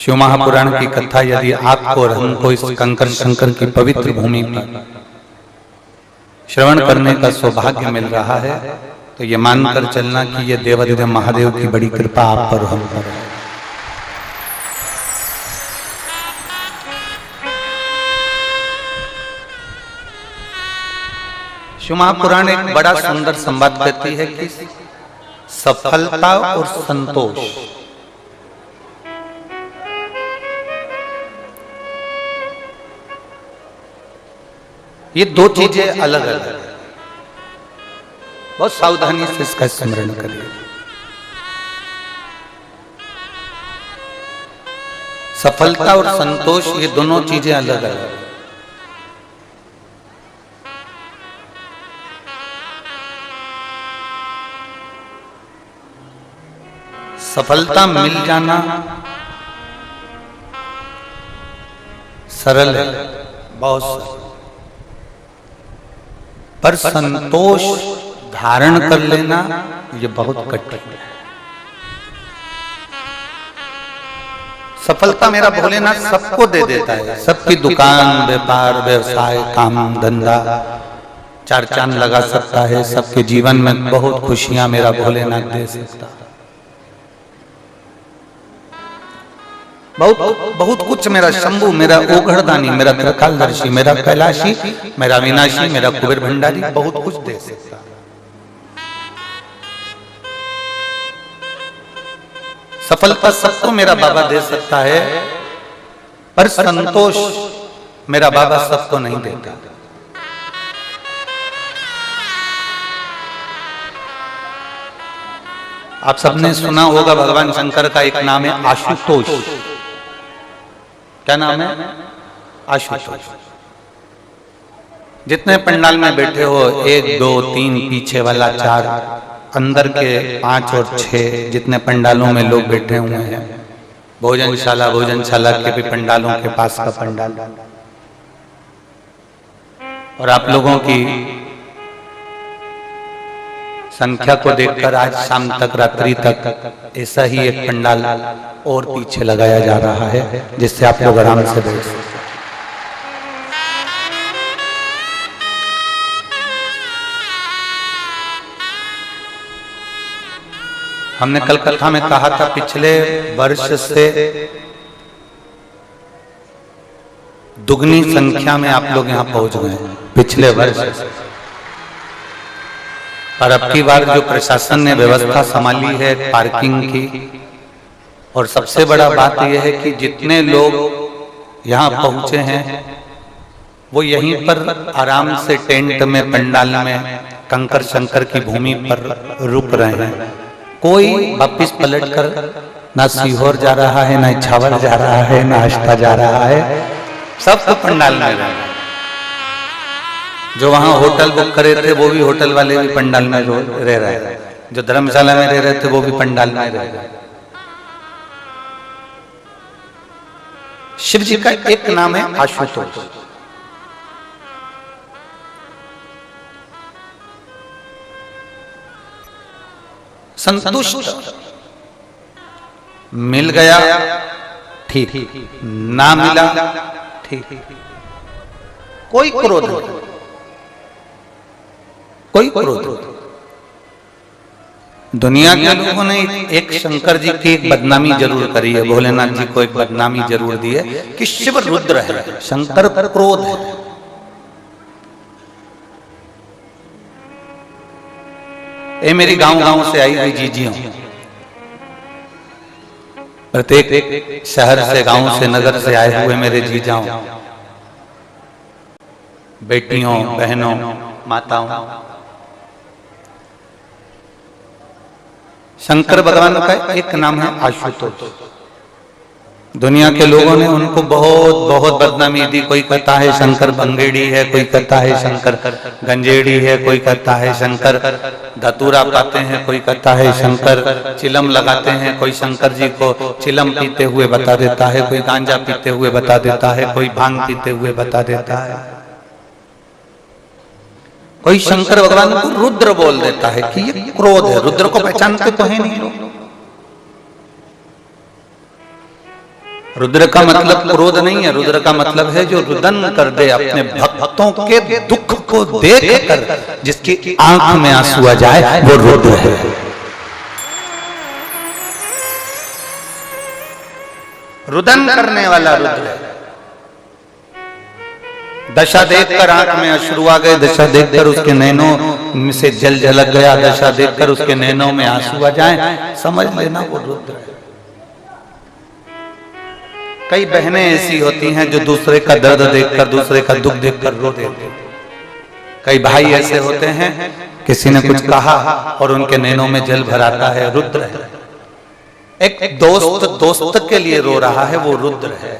शिव महापुराण की कथा यदि आपको और हमको इस कंकर शंकर की पवित्र भूमि पर श्रवण करने का सौभाग्य मिल रहा है तो ये मानकर चलना कि ये देवाधिदेव महादेव की बड़ी कृपा आप पर हम पर है। शिव महापुराण एक बड़ा सुंदर संवाद कहती है कि सफलता और संतोष ये दो चीजें अलग अलग है। बहुत सावधानी से इसका स्मरण करिए। सफलता और संतोष ये दोनों चीजें अलग अलग है। सफलता मिल जाना सरल है, बहुत सरल, पर संतोष धारण कर लेना ये बहुत कठिन है। सफलता मेरा भोलेनाथ सबको दे देता है, सबकी दुकान व्यापार व्यवसाय काम धंधा चार चांद लगा सकता है, सबके जीवन में बहुत खुशियां मेरा भोलेनाथ दे सकता है। बहुत बहुत कुछ मेरा शंभु, मेरा ओघड़दानी, मेरा त्रिकालदर्शी, मेरा कैलाशी, मेरा विनाशी, मेरा कुबेर भंडारी बहुत कुछ दे सकता है। सफलता सबको मेरा बाबा दे सकता है, पर संतोष मेरा बाबा सबको नहीं देता। आप सबने सुना होगा भगवान शंकर का एक नाम है आशुतोष। क्या नाम है? आशुतोष। जितने पंडाल में बैठे हो, 1 2 3 पीछे वाला 4 अंदर के 5 और 6 जितने पंडालों में लोग बैठे हुए हैं, भोजनशाला के भी पंडालों के पास का पंडाल, और आप लोगों की संख्या को देखकर आज शाम तक रात्रि तक ऐसा ही एक पंडाल और पीछे लगाया जा रहा है जिससे आप लोग आराम से बैठ सकते। हमने कल कथा में कहा था पिछले वर्ष से दुगनी संख्या में आप लोग यहाँ पहुंच गए हैं पिछले वर्ष से। पर अब की बार जो प्रशासन ने व्यवस्था संभाली है पार्किंग की, और सबसे बड़ा बात यह है कि जितने लोग यहाँ पहुंचे हैं वो यहीं पर आराम से टेंट में पंडाल में कंकर शंकर की भूमि पर रुक रहे हैं। कोई वापिस पलटकर ना सीहोर जा रहा है, ना इछावर जा रहा है, ना आष्टा जा रहा है, सब तो पंडाल में रह रहे। जो वहां होटल बुक करे थे वो भी होटल वाले भी पंडाल में रह रहे हैं, जो धर्मशाला में रह रहे थे वो भी पंडाल में रह रहे। शिव जी का एक नाम है आशुतोष। संतुष्ट, मिल गया ठीक, ना मिला ठीक, कोई क्रोध नहीं, कोई क्रोध। दुनिया के लोगों ने एक शंकर जी की एक बदनामी जरूर करी है, भोलेनाथ जी को एक बदनामी जरूर दी है कि शिव रुद्र है, शंकर पर क्रोध है। ये मेरी गांव से आई हुई जीजियों, प्रत्येक शहर से गांव से नगर से आए हुए मेरे जीजाओं, बेटियों बहनों माताओं, शंकर भगवान का एक नाम है आशुतोष। दुनिया के लोगों ने उनको बहुत बहुत बदनामी दी। कोई कहता है शंकर बंगेड़ी है, कोई कहता है शंकर गंजेड़ी है, कोई कहता है शंकर धतूरा पाते हैं, कोई कहता है शंकर चिलम लगाते हैं, कोई शंकर जी को चिलम पीते हुए बता देता है, कोई गांजा पीते हुए बता देता है, कोई भांग पीते हुए बता देता है, कोई शंकर भगवान को रुद्र बोल देता है कि ये क्रोध है। रुद्र को पहचानते तो है नहीं लोग। रुद्र का मतलब क्रोध नहीं है, रुद्र का मतलब है जो रुदन कर दे अपने भक्तों के दुख को देख कर जिसकी आंख में आंसू आ जाए वो रुद्र है। रुदन करने वाला रुद्र है। दशा देखकर आंख में अश्रु आ गए, दशा देखकर उसके नैनों से जल झलक गया, दशा देखकर उसके नैनों में आंसू आ जाए, समझ लेना वो रुद्र है। कई बहनें ऐसी होती हैं जो दूसरे का दर्द देखकर, दूसरे का दुख देखकर रो देते हैं। कई भाई ऐसे होते हैं किसी ने कुछ कहा और उनके नैनों में जल भर आता है, रुद्र है। एक दोस्त दोस्त के लिए रो रहा है, वो रुद्र है।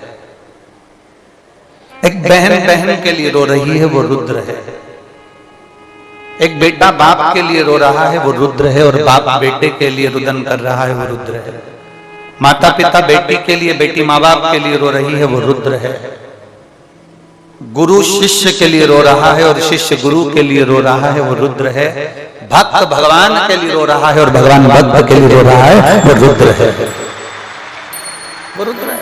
एक बहन बहन के लिए रो रही है, वो रुद्र है। एक बेटा बाप के लिए रो रहा है, वो रुद्र है। और बाप बेटे के लिए रुदन कर रहा है, वो रुद्र है। माता पिता बेटी के लिए, बेटी माँ बाप के लिए रो रही है, वो रुद्र है। गुरु शिष्य के लिए रो रहा है और शिष्य गुरु के लिए रो रहा है, वो रुद्र है। भक्त भगवान के लिए रो रहा है और भगवान भक्त के लिए रो रहा है, वो रुद्र है। वो रुद्र है।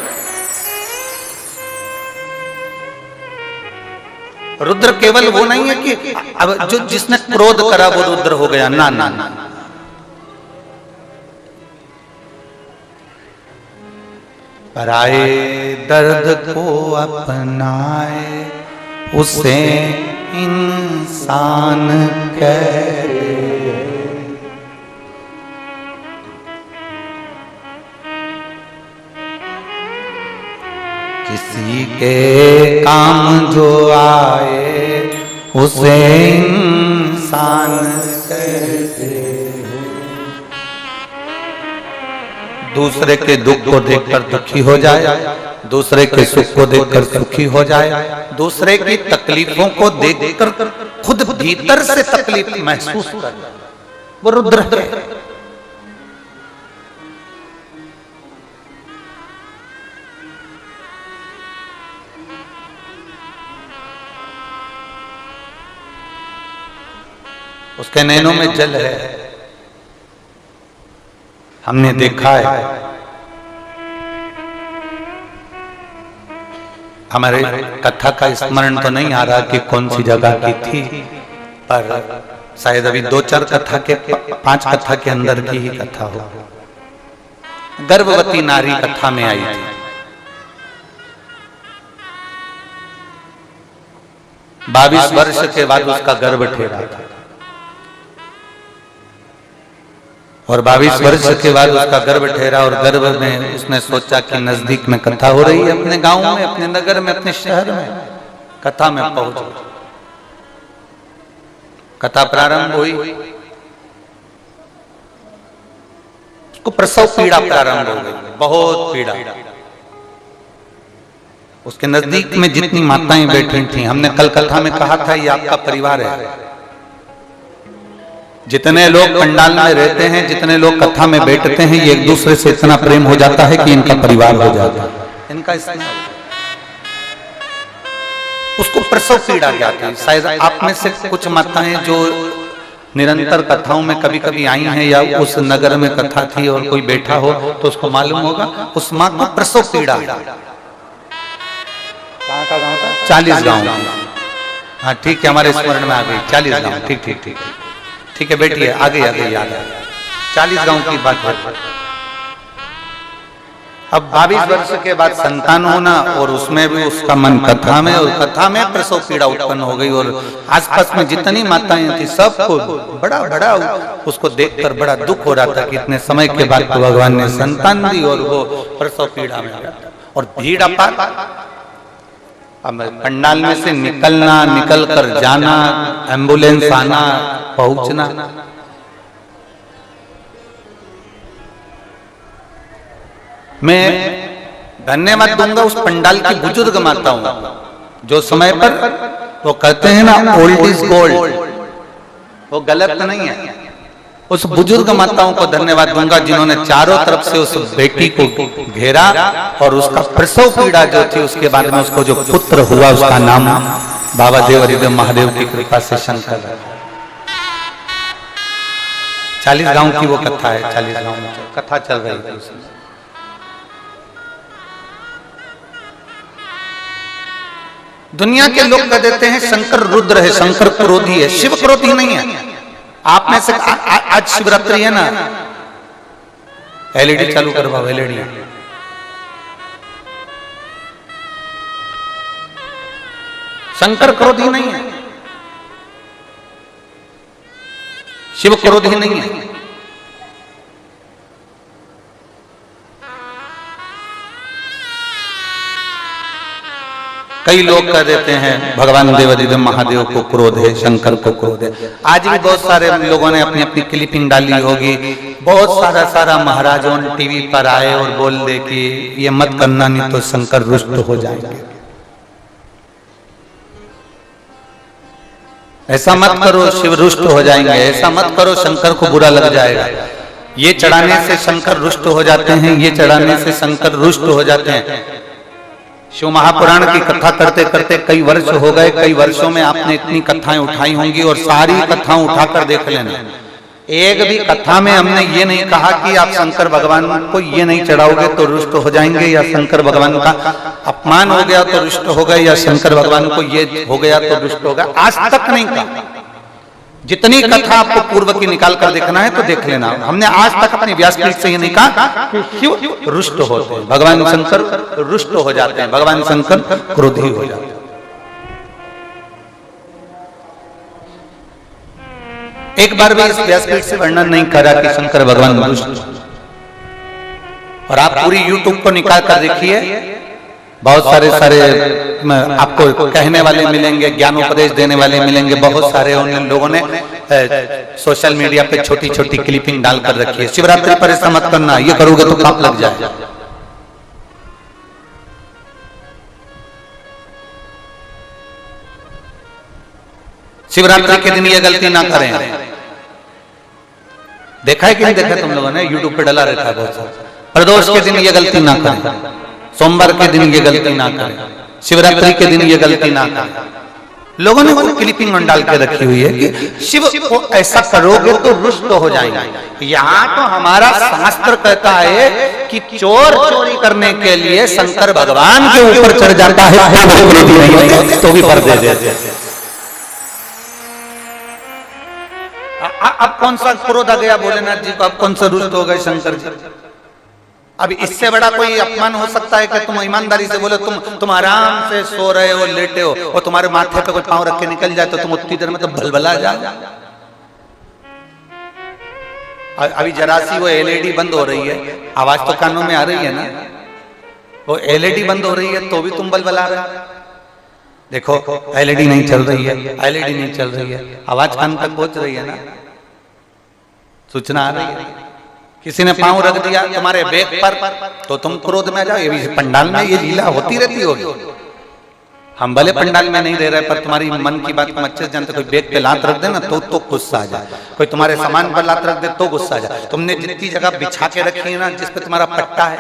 रुद्र केवल वो नहीं है कि अब जो जिसने क्रोध करा वो रुद्र हो गया, ना ना ना। पराए दर्द को अपनाए उसे इंसान कहे। किसी के काम जो आए उसे इंसान कहते हैं। दूसरे के दुख को देखकर दुखी हो जाए, दूसरे के सुख को देखकर सुखी हो जाए, दूसरे की तकलीफों को देखकर खुद भीतर से तकलीफ महसूस कर, वो रुद्र है। उसके नैनों में जल है, हमने देखा है। हमारे कथा का स्मरण तो नहीं आ रहा कि कौन सी जगह की थी, पर शायद अभी 2-4 कथा के 5 कथा के अंदर की ही कथा हो। गर्भवती नारी कथा में आई थी। 22 वर्ष के बाद उसका गर्भ ठहरा था और 22 वर्ष के बाद उसका गर्भ ठहरा और गर्भ में उसने सोचा कि नजदीक में कथा हो रही है, अपने गांव में, अपने नगर में, अपने शहर में कथा में पहुंच। कथा प्रारंभ हुई, उसको प्रसव पीड़ा प्रारंभ हो गई, बहुत पीड़ा। उसके नजदीक में जितनी माताएं बैठी थी, हमने कल कथा में कहा था ये आपका परिवार है। जितने लोग पंडाल में रहते हैं, जितने लोग कथा में बैठते हैं, ये एक दूसरे से इतना प्रेम हो जाता है कि इनका परिवार हो जाता है, इनका स्नेह। उसको प्रसव पीड़ा क्या थी? शायद आप में से कुछ माताएं जो निरंतर कथाओं में कभी कभी आई हैं या उस नगर में कथा थी और कोई बैठा हो तो उसको मालूम होगा, उस माँ को प्रसव पीड़ा। कहाँ का गाँव था? 40 गाँव। हाँ ठीक है, हमारे स्मरण में आ गई 40 गाँव। ठीक ठीक ठीक ठीक है, बैठिए, आगे आगे याद है। 40 गांव की बात है। अब 22 वर्ष के बाद संतान होना और उसमें भी उसका मन कथा में, और कथा में प्रसव पीड़ा उत्पन्न हो गई। और आसपास में जितनी माताएं थी सबको बड़ा बड़ा उसको देखकर बड़ा दुख हो रहा था कि इतने समय के बाद तो भगवान ने संतान दी और वो प्रसव पीड़ा में और भीड़ अपार। अब पंडाल में से निकलना, निकल कर जाना, एम्बुलेंस आना, पहुंचना। मैं धन्यवाद दूंगा उस पंडाल की बुजुर्ग माताओं जो समय पर वो कहते हैं ना ओल्ड इज गोल्ड, वो गलत नहीं है। उस बुजुर्ग माताओं को धन्यवाद दूंगा जिन्होंने चारों तरफ से उस बेटी को घेरा और उसका प्रसव पीड़ा जो थी उसके बाद में उसको जो पुत्र हुआ उसका नाम बाबा देवरिदेव महादेव की कृपा से शंकर। 40 गांव की वो कथा है, 40 गांव में कथा चल रही थी उसमें। दुनिया के लोग कह देते हैं शंकर रुद्र है, शंकर क्रोधी है, शिव क्रोधी नहीं है। आप में से आज शिवरात्रि है ना, एलईडी चालू करवाओ, एलईडी। शंकर क्रोधी नहीं है, शिव क्रोधी नहीं है। कई लोग कह देते हैं भगवान देवादिदेव महादेव को क्रोध है, शंकर को क्रोध है। आज भी बहुत सारे लोगों ने अपनी अपनी क्लिपिंग डाली होगी, बहुत सारा महाराजों टीवी पर आए और बोल दे कि ये मत करना नहीं तो शंकर रुष्ट हो जाएंगे, ऐसा मत करो शिव रुष्ट हो जाएंगे, ऐसा मत करो शंकर को बुरा लग जाएगा, ये चढ़ाने से शंकर रुष्ट हो जाते हैं, ये चढ़ाने से शंकर रुष्ट हो जाते हैं। शिव महापुराण की कथा करते करते कई वर्ष हो गए, कई वर्षों में आपने इतनी कथाएं उठाई होंगी और सारी कथाएं उठाकर देख लेना। एक भी कथा में हमने ये नहीं कहा कि आप शंकर भगवान को ये नहीं चढ़ाओगे तो रुष्ट हो जाएंगे, या शंकर भगवान का अपमान हो गया तो रुष्ट हो गए, या शंकर भगवान को ये हो गया तो रुष्ट हो गया। आज तक नहीं कहा। जितनी कथा आपको पूर्व की निकाल कर देखना है तो देख लेना। हमने आज तक अपने व्यासपीठ से ये नहीं कहा कि शिव रुष्ट होते हैं, भगवान शंकर रुष्ट हो जाते हैं, भगवान शंकर क्रोधी हो जाते हैं। एक बार भी इस व्यासपीठ से वर्णन नहीं करा कि शंकर भगवान रुष्ट। और आप पूरी यूट्यूब को निकाल कर देखिए, बहुत सारे आपको कहने वाले मिलेंगे, ज्ञानोपदेश देने वाले मिलेंगे, बहुत सारे उन लोगों ने सोशल मीडिया पे छोटी छोटी क्लिपिंग डालकर रखी है। शिवरात्रि पर ऐसा मत करना, ये करोगे तो पाप लग जाए। शिवरात्रि के दिन ये गलती ना करें। देखा है कि नहीं देखा तुम लोगों ने? यूट्यूब पे डाला रहता है बहुत सारा। प्रदोष के दिन ये गलती ना करें, सोमवार के दिन ये गलती ना करें, शिवरात्रि के दिन ये गलती ना करें। लोगों ने वो क्लिपिंग डाल के रखी हुई है कि शिव को ऐसा करोगे तो रुष्ट हो जाएंगे। यहाँ तो हमारा शास्त्र कहता है कि चोर चोरी करने के लिए शंकर भगवान के ऊपर चढ़ जाता है तो भी पर दे देते। अब कौन सा क्रोध आ गया भोलेनाथ जी को? अब कौन सा रुष्ट हो गए शंकर जी? अब इससे बड़ा कोई अपमान हो सकता है कि तुम ईमानदारी से बोले तुम आराम से सो रहे हो, लेटे हो, और तुम्हारे माथे पे कोई पांव रख के निकल जाए तो तुम उतनी देर में तो भलभला जाओ। अभी जरा सी वो एलईडी बंद हो रही है, आवाज तो कानों में आ रही है ना, वो एलईडी बंद हो रही है तो भी तुम बलबला रहे हो। देखो एलईडी नहीं चल रही है, एलईडी नहीं चल रही है, आवाज कान तक पहुंच रही है ना, सूचना आ रही है। किसी ने पांव रख दिया तुम्हारे बैग पर तो तुम क्रोध में आ जाओ। ये भी पंडाल में ये लीला होती रहती होगी। हम भले पंडाल में नहीं रह रहे पर तुम्हारी मन की बात को अच्छे से जानते। कोई बैग पे लात रख दे ना तो गुस्सा आ जाए, कोई तुम्हारे सामान पर लात रख दे तो गुस्सा आ जाए। तुमने जितनी जगह बिछा के रखी है ना जिसपे तुम्हारा पट्टा है,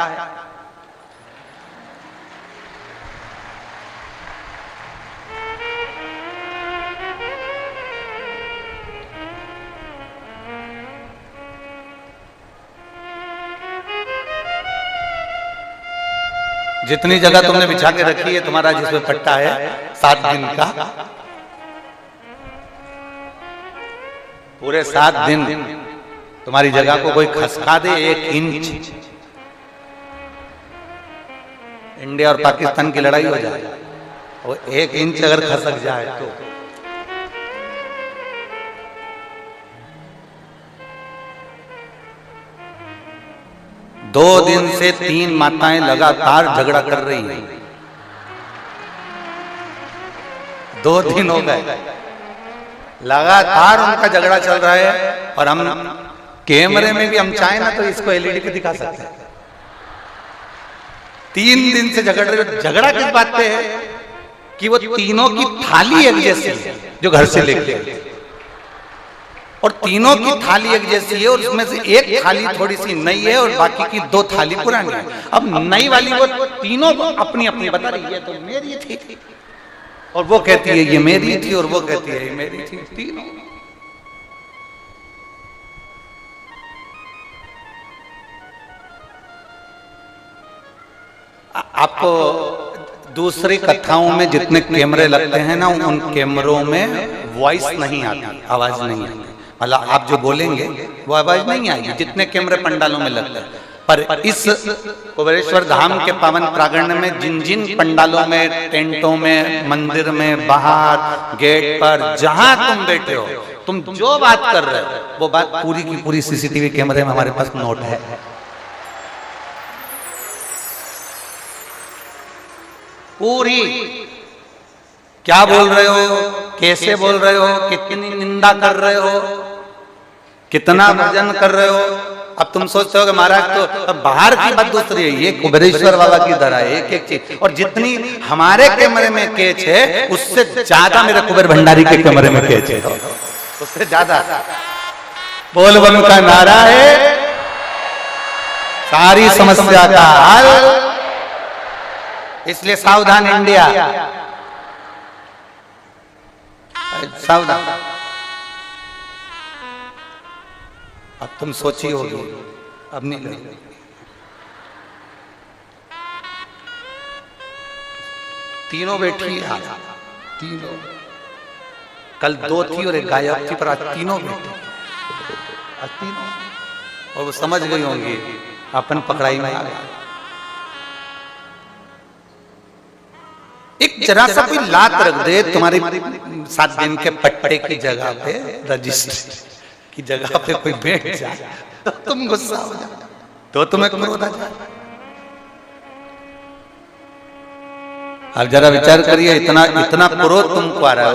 जितनी जगह तुमने बिछा के रखी है तुम्हारा जिसमें पट्टा है 7 दिन का, पूरे 7 दिन तुम्हारी जगह को कोई खसका दे 1 इंच, इंडिया और पाकिस्तान की लड़ाई हो जाए, वो 1 इंच अगर खसक जाए तो 2 दिन से 3 माताएं लगातार झगड़ा कर रही हैं। 2 दिन हो गए लगातार उनका झगड़ा चल रहा है, और हम कैमरे में भी हम चाहें ना तो इसको एलईडी पे दिखा सकते हैं। 3 दिन से झगड़ रहे। झगड़ा किस बात पे है कि वो तीनों की थाली एक जैसी है जो घर से लेके गए, और तीनों की थाली एक जैसी है, और उसमें से एक थाली थोड़ी सी नई है और बाकी की 2 थाली पुरानी है। अब नई वाली वो तीनों अपनी अपनी बता रही है, तो मेरी थी, और वो कहती है ये मेरी थी, और वो कहती है ये मेरी थी। तीनों आपको दूसरी कथाओं में जितने कैमरे लगते हैं ना, उन कैमरों में वॉइस नहीं आती, आवाज नहीं आती। मतलब आप जो बोलेंगे वो आवाज नहीं आएगी जितने कैमरे पंडालों में लगते हैं। पर इस कुबेरेश्वर धाम के पावन प्रांगण में जिन जिन पंडालों में, टेंटों में, मंदिर में, बाहर गेट पर, जहां तुम बैठे हो, तुम जो बात कर रहे हो वो बात पूरी की पूरी सीसीटीवी कैमरे में हमारे पास नोट है। पूरी क्या बोल रहे हो, कैसे बोल रहे हो, कितनी निंदा कर रहे हो, कितना भजन कर रहे हो। अब तुम सोचते हो कि महाराज तो बाहर की बात दूसरी है, ये कुबेरेश्वर बाबा की तरह है एक एक चीज। और जितनी हमारे कैमरे में कैच है उससे ज्यादा मेरे कुबेर भंडारी के कैमरे में कैच है, उससे ज्यादा। बोल बम का नारा है सारी समस्या का हल, इसलिए सावधान इंडिया, सावधान। अब तुम सोची होगी, अब नहीं लगी। तीनों बैठी आज, तीनों, कल दो थी और एक गायब थी, पर आज तीनों बैठी, आज तीनों। और वो समझ गई होंगी अपन पकड़ाई में आ गया। एक जरा सा कोई लात रख दे तुम्हारी 7 दिन के पट्टे की जगह पे, रजिस्ट्री की जगह पे कोई बैठ जाए तो तुम गुस्सा हो जाओ, तो तुम्हें क्रोध आ जाए। अब जरा विचार करिए, इतना इतना क्रोध तुमको आ रहा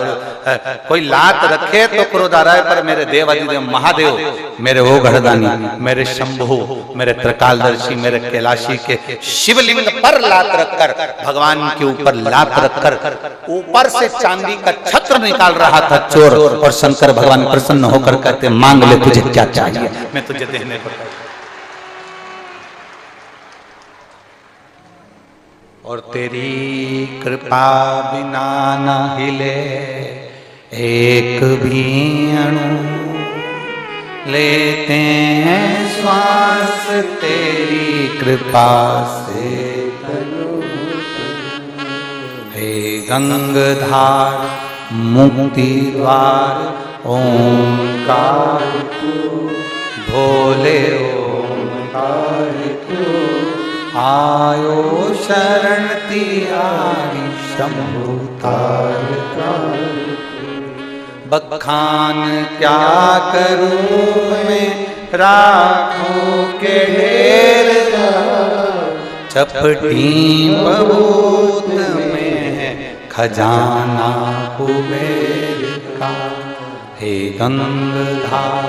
है। कोई लात रखे तो क्रोध आ रहा है, पर मेरे देवादिदेव महादेव, मेरे वो घड़दानी, मेरे शंभु, मेरे त्रिकालदर्शी, मेरे कैलाशी के शिवलिंग पर लात रखकर, भगवान के ऊपर लात रखकर ऊपर से चांदी का छत्र निकाल रहा था चोर, और शंकर भगवान प्रसन्न होकर कहते मांग ले तुझे क्या चाहिए, मैं तुझे देने को। और तेरी कृपा बिना न हिले एक भी अणु, लेते हैं श्वास तेरी कृपा से तनु। हे गंगाधार मुक्ति द्वार ओंकार तू, भोले ओंकार तू, आयो शरण तिहारी शंभु तार। बखान क्या करूं मैं राखों के ढेर, चपटी बहुत में है खजाना कुबेर का। हे गंगाधार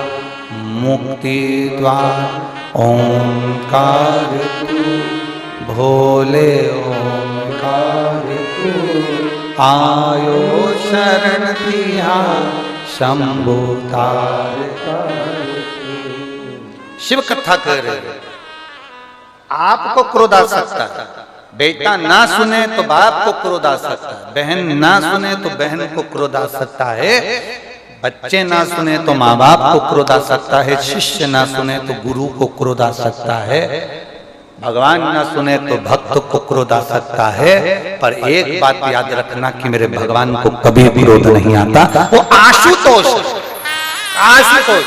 मुक्ति द्वार ओंकार तू, भोले ओंकार तू, आयो शरण तिहार शंभु तार। शिव कथा कर रहे, आपको क्रोध आ सकता है, बेटा ना सुने तो बाप को क्रोध आ सकता है, बहन ना सुने तो बहन को क्रोध आ सकता है, बच्चे ना सुने तो माँ बाप को क्रोध आ सकता है, शिष्य ना सुने तो गुरु को क्रोध आ सकता है, भगवान ना सुने तो भक्त को क्रोध आ सकता है। पर एक बात याद रखना कि मेरे भगवान को कभी क्रोध नहीं आता, वो आशुतोष, आशुतोष।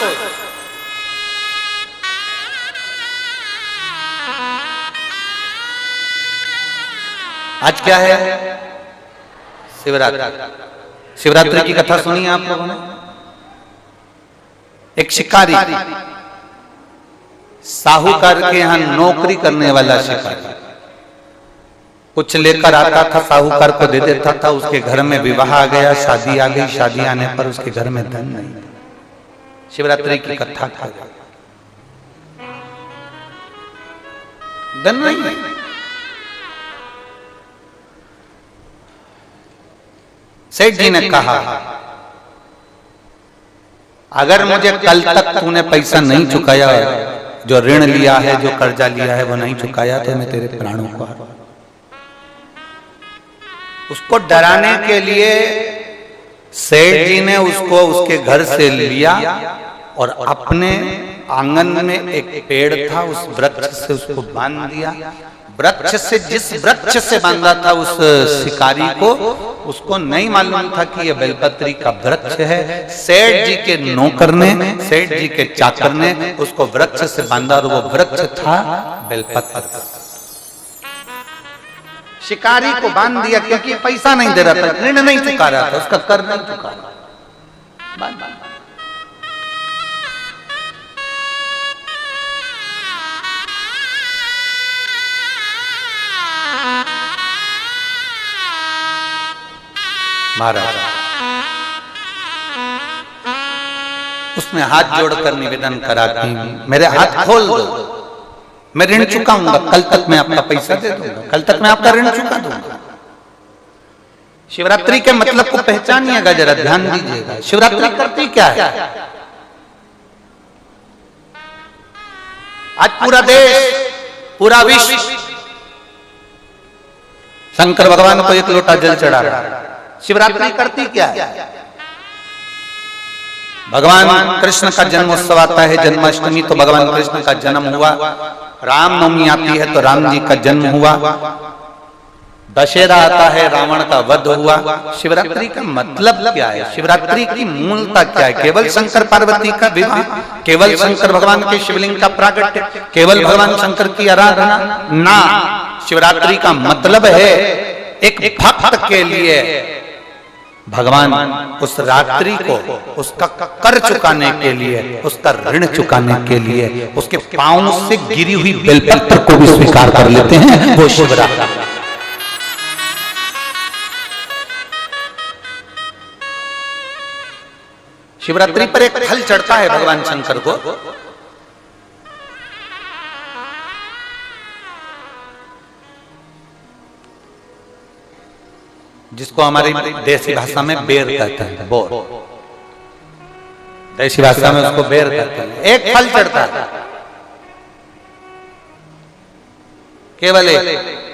आज क्या है? शिवरात्रि। शिवरात्रि की कथा सुनी आप लोगों ने? एक शिकारी, साहूकार के यहां नौकरी करने वाला शिकारी, कुछ लेकर आता था, साहूकार को दे देता था, उसके घर में विवाह आ गया, शादी आ गई, शादी आने पर उसके घर में धन नहीं था। शिवरात्रि की कथा था, धन नहीं। सेठ जी ने कहा अगर मुझे कल तक तूने पैसा नहीं चुकाया, जो ऋण लिया है, जो कर्जा लिया है वो नहीं चुकाया, तो मैं तेरे प्राणों को। उसको डराने के लिए सेठ जी ने उसको उसके घर से लिया और अपने आंगन में एक पेड़ था, उस वृक्ष से उसको बांध दिया, वृक्ष से, जिस वृक्ष से बांधा था उस शिकारी को, उसको नहीं मालूम था कि यह बेलपत्री का वृक्ष है। सेठ जी के नौकर ने, सेठ जी के चाकर ने उसको वृक्ष से बांधा और वो वृक्ष था बेलपत्र। शिकारी को बांध दिया क्योंकि पैसा नहीं दे रहा था, ऋण नहीं चुका रहा था, उसका कर नहीं चुका रहा। महाराज उसने हाथ जोड़कर निवेदन करा कि मेरे हाथ खोल दो, मैं ऋण चुकाऊंगा, कल तक मैं आपका पैसा दे दूंगा, कल तक मैं आपका ऋण चुका दूंगा। शिवरात्रि के मतलब को पहचानिएगा, जरा ध्यान दीजिएगा। शिवरात्रि करती क्या है? आज पूरा देश, पूरा विश्व शंकर भगवान को एक लोटा जल चढ़ा रहा है। शिवरात्रि करती क्या है? भगवान कृष्ण का जन्मोत्सव आता है, जन्माष्टमी, तो भगवान कृष्ण का जन्म हुआ। रामनवमी आती है तो राम जी का जन्म हुआ। दशहरा आता है, रावण का वध हुआ। शिवरात्रि का मतलब क्या है? शिवरात्रि की मूलता क्या है? केवल शंकर पार्वती का विवाह, केवल शंकर भगवान के शिवलिंग का प्राकट्य, केवल भगवान शंकर की आराधना ना। शिवरात्रि का मतलब है एक भक्त के लिए भगवान उस रात्रि को उसका कर चुकाने के लिए, उसका ऋण चुकाने के लिए उसके पांव से गिरी हुई बेलपत्र को भी स्वीकार कर लेते हैं, वो शिवरात्रि। शिवरात्रि पर एक फल चढ़ता है भगवान शंकर को, जिसको हमारी देसी भाषा में बेर कहते हैं। बोर, देसी भाषा में उसको बेर कहते हैं। एक फल चढ़ता है, केवल एक।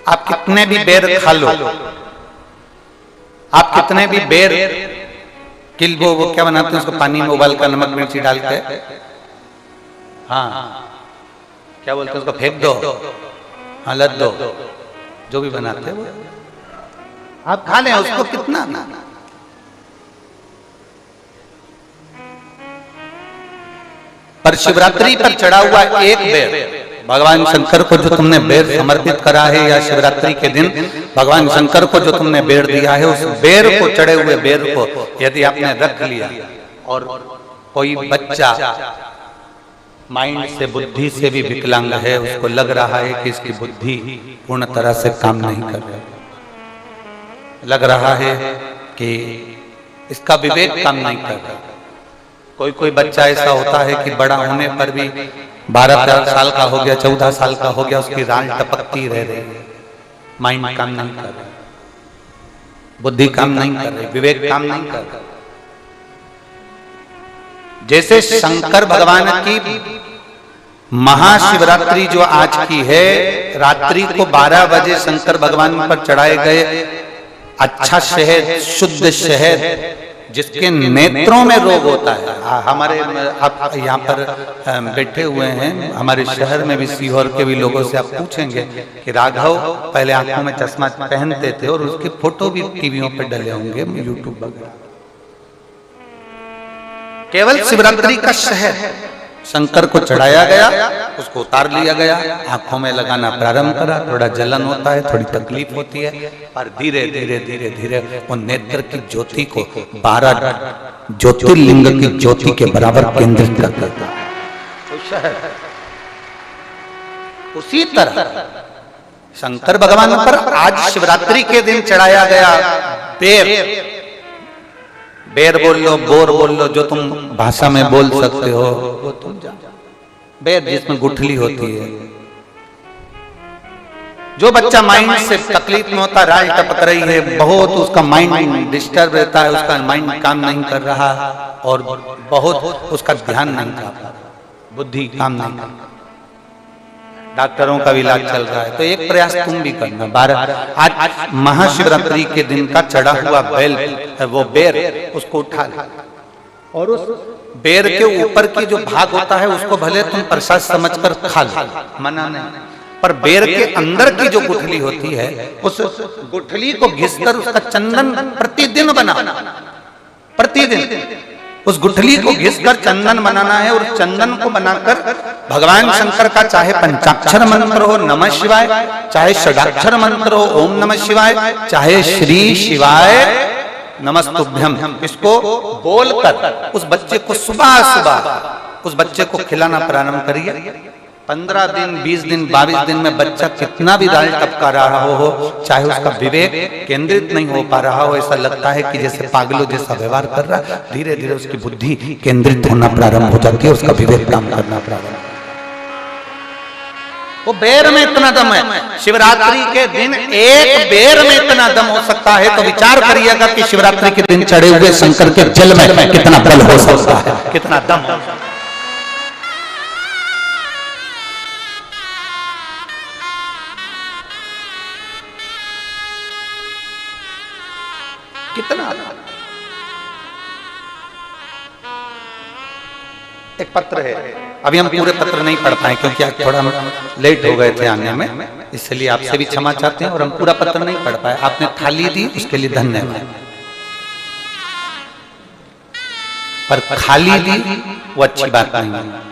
आप कितने भी बेर खा लो, आप कितने भी बेर किल्बो, वो क्या बनाते हैं उसको, पानी में उबाल कर नमक मिर्ची डाल के, हाँ क्या बोलते हैं उसको, फेंक दो, हाँ लद दो, जो भी बनाते हैं वो आप खा लें, उसको कितना ना। पर शिवरात्रि पर चढ़ा हुआ एक बेर, भगवान शंकर को जो तुमने बेर समर्पित करा है, या शिवरात्रि के दिन भगवान शंकर को जो तुमने बेर दिया है, उस बेर को, चढ़े हुए बेर को यदि आपने रख लिया और कोई बच्चा माइंड से, बुद्धि से भी विकलांग है, उसको लग रहा है कि इसकी बुद्धि पूर्ण तरह से काम नहीं कर रही, लग रहा है कि इसका विवेक काम नहीं कर रहा। कोई बच्चा ऐसा होता है कि बड़ा होने पर भी 12 साल का हो गया, 14 साल का हो गया, उसकी राल टपकती रह रही है, माइंड काम नहीं कर रहा, बुद्धि काम नहीं कर रही, विवेक काम नहीं कर रहा। जैसे शंकर भगवान की महाशिवरात्रि जो आज की है, रात्रि को 12 बजे शंकर भगवान पर चढ़ाए गए अच्छा शहद, शुद्ध शहद, जिसके नेत्रों में रोग होता है। हमारे आप यहाँ पर बैठे हुए हैं, हमारे शहर में भी, सीहोर के भी लोगों से आप पूछेंगे कि राघव पहले आंखों में चश्मा पहनते थे और उसके फोटो भी टीवियों पर डले होंगे, यूट्यूब वगैरह। केवल शिवरात्रि का शहद शंकर को चढ़ाया गया, उसको उतार लिया गया, आंखों में लगाना प्रारंभ करा। थोड़ा जलन होता है, थोड़ी तकलीफ होती है, पर धीरे धीरे धीरे धीरे वो नेत्र की ज्योति को 12 ज्योतिर्लिंग की ज्योति के बराबर केंद्रित कर देता है। उसी तरह शंकर भगवान पर आज शिवरात्रि के दिन चढ़ाया गया बेर, बेर बोल लो, बोर बोल लो, जो तुम भाषा में बोल सकते हो वो तुम जानो। बेर जिसमें गुठली होती है। जो बच्चा माइंड से तकलीफ में होता, राल टपक रही है बहुत, उसका माइंड डिस्टर्ब रहता है, उसका माइंड काम नहीं कर रहा और बहुत उसका ध्यान नहीं कर रहा, बुद्धि काम नहीं कर रहा। डॉक्टरों का भी इलाज चल रहा है। तो एक प्रयास तुम भी करना। 12 आज महाशिवरात्रि के दिन का चढ़ा हुआ बेल, वो बेर, उसको उठा ले और उस बेर के ऊपर की जो भाग होता है उसको भले तुम प्रसाद समझकर खा लो, मना नहीं, पर बेर के अंदर की जो गुठली होती है उस गुठली को घिसकर उसका चंदन प्रतिदिन बना, प्रतिदिन उस गुठली को घिसकर चंदन बनाना है। और चंदन को बनाकर भगवान शंकर का चाहे पंचाक्षर मंत्र हो नमः शिवाय, चाहे षडाक्षर मंत्र हो ओम नमः शिवाय, चाहे श्री शिवाय नमस्तुभ्यम, इसको बोलकर उस बच्चे को सुबह सुबह उस बच्चे को खिलाना प्रारंभ करिए। 15 दिन 20 दिन 22 दिन में बच्चा कितना भी दाल टपका रहा हो, चाहे उसका विवेक केंद्रित नहीं हो पा रहा हो, ऐसा लगता है कि जैसे पागलों जैसा व्यवहार कर रहा है, धीरे धीरे उसकी बुद्धि केंद्रित होना प्रारंभ हो जाती है, उसका विवेक काम करना प्रारंभ। वो बेर में इतना दम है, शिवरात्रि के दिन एक बेर में इतना दम हो सकता है, तो विचार करिएगा कि शिवरात्रि के दिन चढ़े हुए शंकर के जल में कितना बल हो सकता है, कितना दम हो सकता है। कितना एक पत्र है, अभी हम पूरे पत्र नहीं पढ़ पाए क्योंकि आज थोड़ा लेट हो गए थे आने में, इसलिए आपसे भी क्षमा चाहते हैं। और हम पूरा पत्र नहीं पढ़ पाए, आपने थाली दी उसके लिए धन्यवाद, पर खाली दी वो अच्छी बात नहीं है।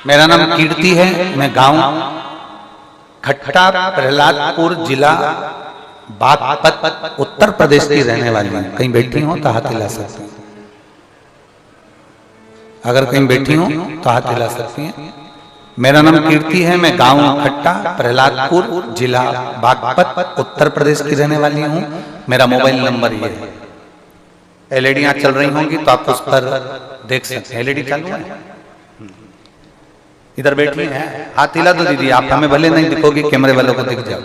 मेरा नाम कीर्ति है, मैं गांव खट्टा प्रहलादपुर जिला बागपत उत्तर प्रदेश की रहने वाली हूँ। कहीं बैठी हो तो हाथ हिला सकती हैं, अगर कहीं बैठी हो तो हाथ हिला सकती हैं। मेरा नाम कीर्ति है, मैं गांव खट्टा प्रहलादपुर जिला बागपत उत्तर प्रदेश की रहने वाली हूँ। मेरा मोबाइल नंबर ये है, एलईडियां चल रही होंगी तो आप उस पर देख सकते हैं। एलईडी चालू है, इधर बैठी हैं, हाथ हिला दो दीदी, आप हमें भले नहीं दिखोगे, कैमरे वालों को दिख जाओ।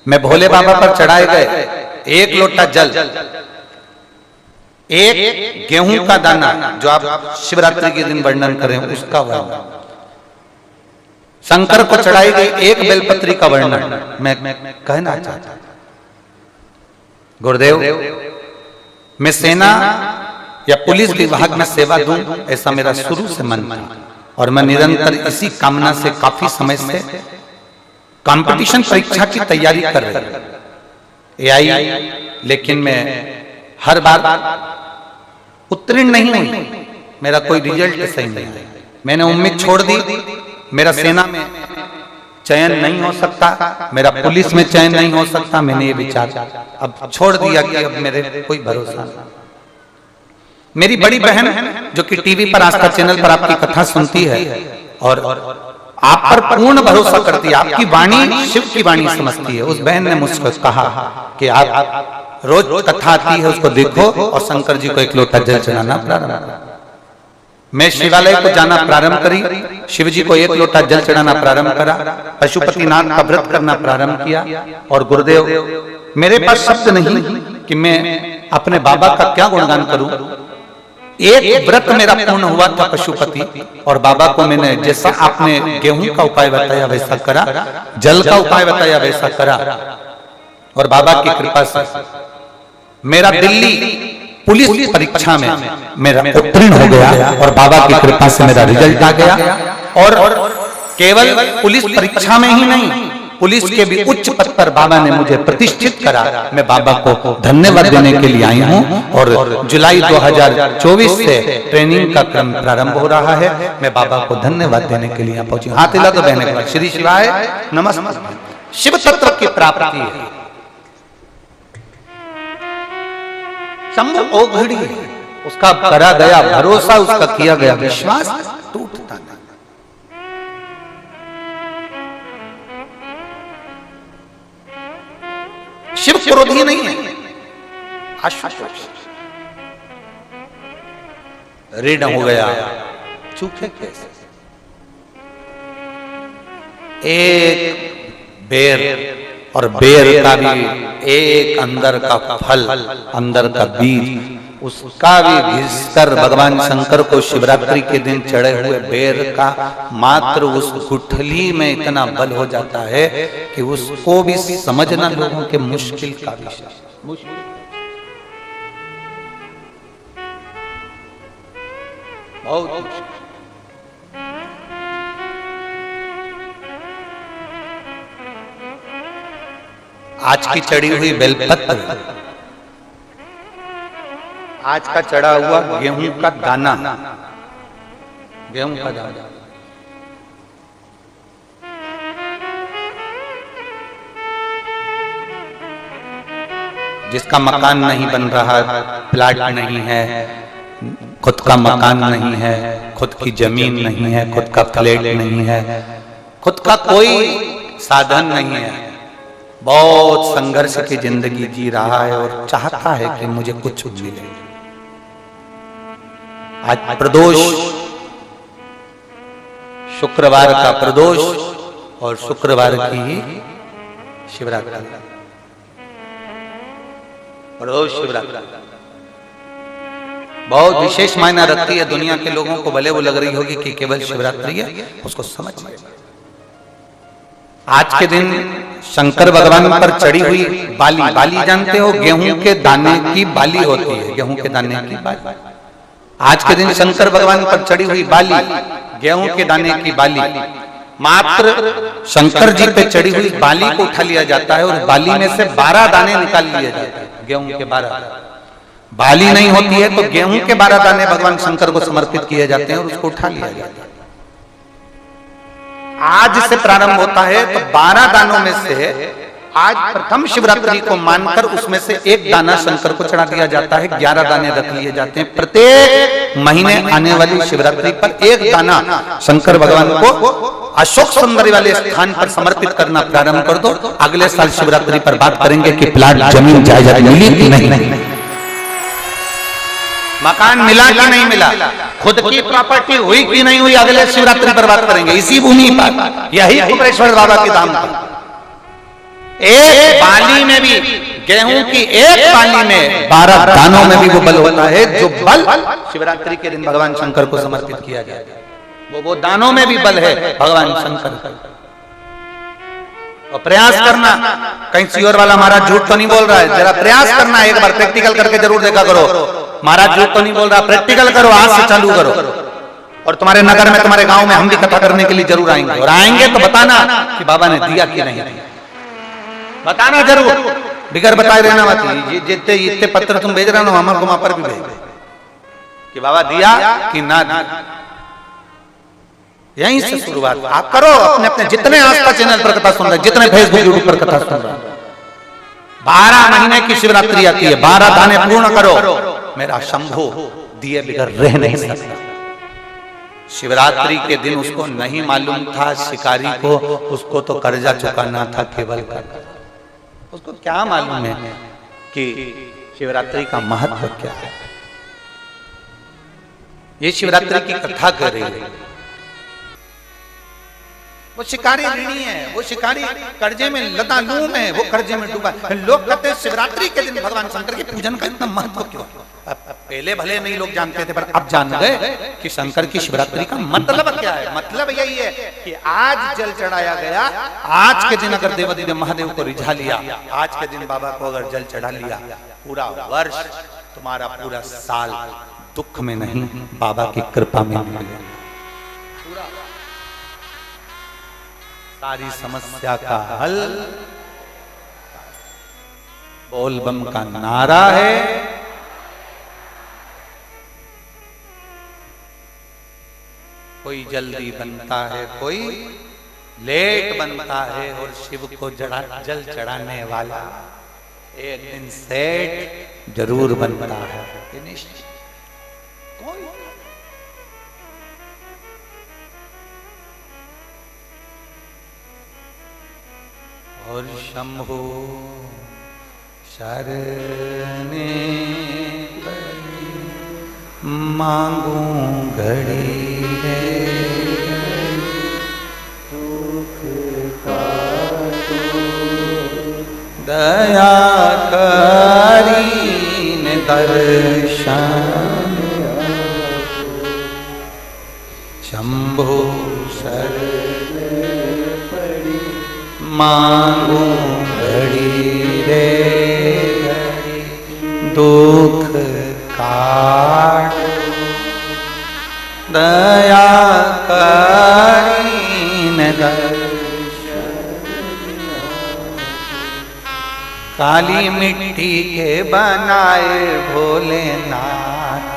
मैं भोले बाबा पर चढ़ाए गए 1 लोटा जल, 1 गेहूं का दाना, जो आप शिवरात्रि के दिन वर्णन करें उसका वर्णन, शंकर को चढ़ाई गई 1 बेलपत्री का वर्णन मैं कहना चाहता हूं। गुरुदेव, मैं सेना या पुलिस विभाग में सेवा दूं, ऐसा मेरा शुरू से मन था, और मैं निरंतर इसी कामना से काफी समय से कंपटीशन परीक्षा की तैयारी कर रहा आई, लेकिन मैं हर बार उत्तीर्ण नहीं हुई, मेरा कोई रिजल्ट सही नहीं है। मैंने उम्मीद छोड़ दी, मेरा सेना में चयन नहीं हो सकता, मेरा पुलिस में चयन नहीं हो सकता, मैंने ये विचार अब छोड़ दिया कि अब मेरे कोई भरोसा नहीं। मेरी बड़ी बहन जो कि टीवी पर आस्था चैनल पर आपकी कथा सुनती है और आप पर पूर्ण भरोसा करती है, आपकी वाणी शिव की वाणी समझती है, उस बहन ने मुझसे कहा कि आप रोज कथा आती है उसको देखो और शंकर जी को 1 लोटा जल चढ़ाना प्रारंभ करो। मैं शिवालय को जाना प्रारंभ करी, शिव जी को 1 लोटा जल चढ़ाना प्रारंभ करा, पशुपतिनाथ का व्रत करना प्रारंभ किया। और गुरुदेव, मेरे पास शब्द नहीं कि मैं अपने बाबा का क्या गुणगान करूं। एक व्रत मेरा पूर्ण हुआ था पशुपति, और बाबा को मैंने जैसा आपने गेहूं का उपाय बताया वैसा करा, जल का उपाय बताया वैसा करा, और बाबा की कृपा से मेरा दिल्ली पुलिस परीक्षा में मेरा उत्तीर्ण हो गया, और बाबा की कृपा से मेरा रिजल्ट आ गया। और केवल पुलिस परीक्षा में ही नहीं, पुलिस के भी उच्च पद पर बाबा ने मुझे प्रतिष्ठित करा। मैं बाबा को धन्यवाद देने के लिए आई हूँ, और जुलाई 2024 से ट्रेनिंग का क्रम प्रारंभ हो रहा है। मैं बाबा को धन्यवाद देने के लिए पहुंची। हाथ हिला तो बहने, श्री शिवाय नमस्ते। शिव तत्व की प्राप्ति है, शंभु ओघड़ी, उसका करा गया भरोसा, उसका किया गया विश्वास टूटता नहीं। शिव क्रोधी नहीं है, आशुतोष ऋण हो गया, चूके कैसे? एक बेर, और बेर का भी एक अंदर का फल, अंदर का बीज, उसका भी घिसकर भगवान शंकर को शिवरात्रि के दिन चढ़े हुए बेर का मात्र उस गुठली में इतना बल हो जाता है कि उसको भी समझना लोगों के मुश्किल का विषय, बहुत मुश्किल। आज की चढ़ी हुई बेलपत्र, आज का चढ़ा हुआ गेहूं का दाना, गेहूं का दाना, जिसका मकान नहीं बन रहा, प्लाट नहीं है, खुद का मकान नहीं है, खुद की जमीन नहीं है, खुद का फ्लैट नहीं है, खुद का कोई साधन नहीं है, बहुत संघर्ष की जिंदगी जी रहा है और चाहता है कि मुझे कुछ मिले। आज प्रदोष, शुक्रवार का प्रदोष और शुक्रवार की ही शिवरात्रि, प्रदोष शिवरात्रि बहुत विशेष मायना रखती है। दुनिया के लोगों को भले वो लग रही होगी कि केवल शिवरात्रि है, उसको समझ में। आज के दिन शंकर भगवान पर चढ़ी हुई बाली, बाली जानते हो, गेहूं के दाने की बाली होती है, गेहूं के दाने की बाली। आज के दिन शंकर भगवान पर चढ़ी हुई बाली, गेहूं के दाने की बाली, मात्र शंकर जी पे चढ़ी हुई बाली को उठा लिया जाता है और बाली में से 12 दाने निकाल लिए जाते हैं। गेहूं के 12, बाली नहीं होती है तो गेहूं के 12 दाने भगवान शंकर को समर्पित किए जाते हैं और उसको उठा लिया जाता है। आज से प्रारंभ होता है तो 12 दानों में से आज प्रथम शिवरात्रि को मानकर उसमें से एक दाना शंकर को चढ़ा दिया जाता है, 11 दाने रख लिए जाते हैं। प्रत्येक महीने आने वाली शिवरात्रि पर एक दाना शंकर भगवान को अशोक सुंदरी वाले स्थान पर समर्पित करना प्रारंभ कर दो। अगले साल शिवरात्रि पर बात करेंगे कि प्लाट, जमीन, जायदाद मिली कि नहीं, मकान मिला कि नहीं मिला, खुद की प्रॉपर्टी हुई कि नहीं हुई, अगले शिवरात्रि पर बात करेंगे। इसी भूमि पर, यही कुबेरेश्वर बाबा के धाम पर, एक बाली में भी, गेहूं की एक बाली में 12 दानों में भी वो बल होता है जो बल शिवरात्रि के दिन भगवान शंकर को समर्पित किया जाए। वो दानों में भी बल है भगवान शंकर का। और प्रयास करना, कहीं सियोर वाला महाराज झूठ तो नहीं बोल रहा है, जरा प्रयास करना, एक बार प्रैक्टिकल करके जरूर देखा करो। महाराज झूठ तो नहीं बोल रहा, प्रैक्टिकल करो, आज से चालू करो। और तुम्हारे नगर में, तुम्हारे गांव में हम भी कथा करने के लिए जरूर आएंगे, और आएंगे तो बताना कि बाबा ने दिया कि नहीं, बताना जरूर, बिगर बताए रहना मत। जितने इतने पत्र तुम भेज रहे हो, हमारे वहां पर भी भेज कि बाबा दिया कि ना दिया। यहीं से शुरुआत आप करो। अपने अपने जितने आस्था चैनल पर कथा सुन रहे, जितने फेसबुक यूट्यूब पर कथा सुन रहे, 12 महीने की शिवरात्रि आती है, 12 दाने पूर्ण करो। मेरा शंभु दिए बिगर रह नहीं सकता। शिवरात्रि के दिन उसको नहीं मालूम था शिकारी को, उसको तो कर्जा चुकाना था केवल का। उसको क्या मालूम है कि शिवरात्रि का महत्व क्या है। ये शिवरात्रि की कथा कर रही है। वो शिकारी ऋणी है, वो शिकारी कर्जे में लतालूम है, वो कर्जे में डूबा। लोग कहते हैं शिवरात्रि के दिन भगवान शंकर के पूजन का इतना महत्व क्यों। पहले भले नहीं लोग जानते थे, पर अब जान गए कि शंकर की शिवरात्रि का मतलब क्या है। मतलब यही है कि आज जल चढ़ाया गया, आज के दिन अगर देवादिदेव महादेव को रिझा लिया, आज के दिन बाबा को अगर जल चढ़ा लिया, पूरा वर्ष तुम्हारा पूरा साल दुख में नहीं, बाबा की कृपा में निकलेगा। सारी समस्या का हल बोल बम का नारा है। कोई जल्दी बनता है, कोई लेट बनता है, और शिव को जल चढ़ाने वाला एक दिन सेठ जरूर बनता है। और शंभु शरणे मांगू घड़ी है, दुख का दया करीन दर्शन दर्शन शंभो शरण मांगू घड़ी रे घड़ी दुख काट दया करीन काली मिट्टी के बनाए भोलेनाथ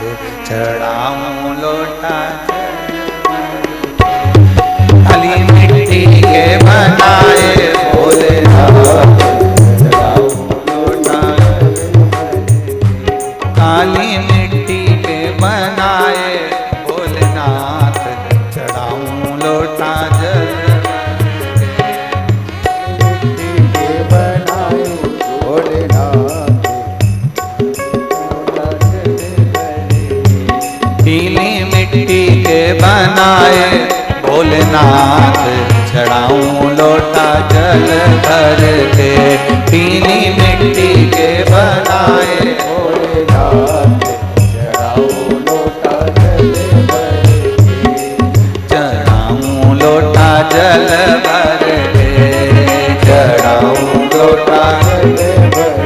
चढ़ाऊं लोटा काली मिट्टी के बनाए भोलेनाथ चढ़ाऊं लोटा काली मिट्टी के बनाए भोलेनाथ चढ़ाऊं लोटा जल मिट्टी के बनाए भोलेनाथ चढ़ाऊं लोटा जल भर के पीली मिट्टी के बनाए भोलेनाथ चढ़ाऊं लोटा जल भर के चढ़ाऊं लोटा जल भर के चढ़ाऊं लोटा जल भर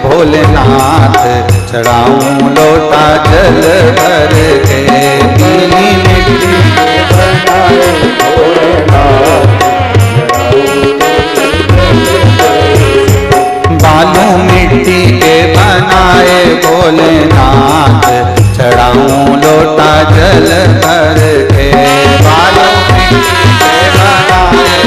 भोलेनाथ चढ़ाऊं लोटा जल भर के पीली मिट्टी के बनाए भोलेनाथ बालू मिट्टी के बनाए भोलेनाथ चढ़ाऊं लोटा जल भर के बालू मिट्टी के बनाए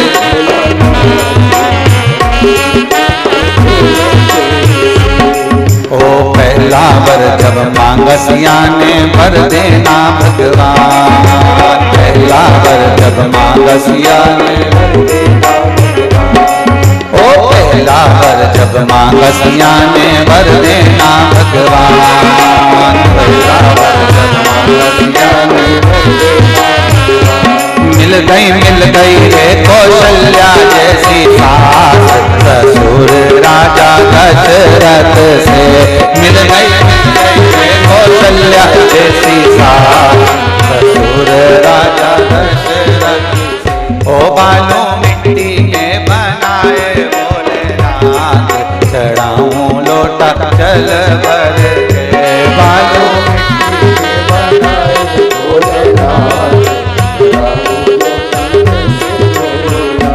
ओ पहला वर जब मांगसिया ने भर देना भगवान पहला वर जब मांगसिया ने भर देना भगवान ओ पहला वर जब मांगसिया ने भर देना भगवान पहला वर जब मांगसिया ने भर देना मिल गई रे कौशल्या जैसी सास ससुर राजा दशरथ से मिल गई रे कौशल्या जैसी सास ससुर राजा दशरथ ओ बालू मिट्टी के बनाए भोलेनाथ चढ़ाऊं लोटा जल भर के बालू मिट्टी के बनाए भोलेनाथ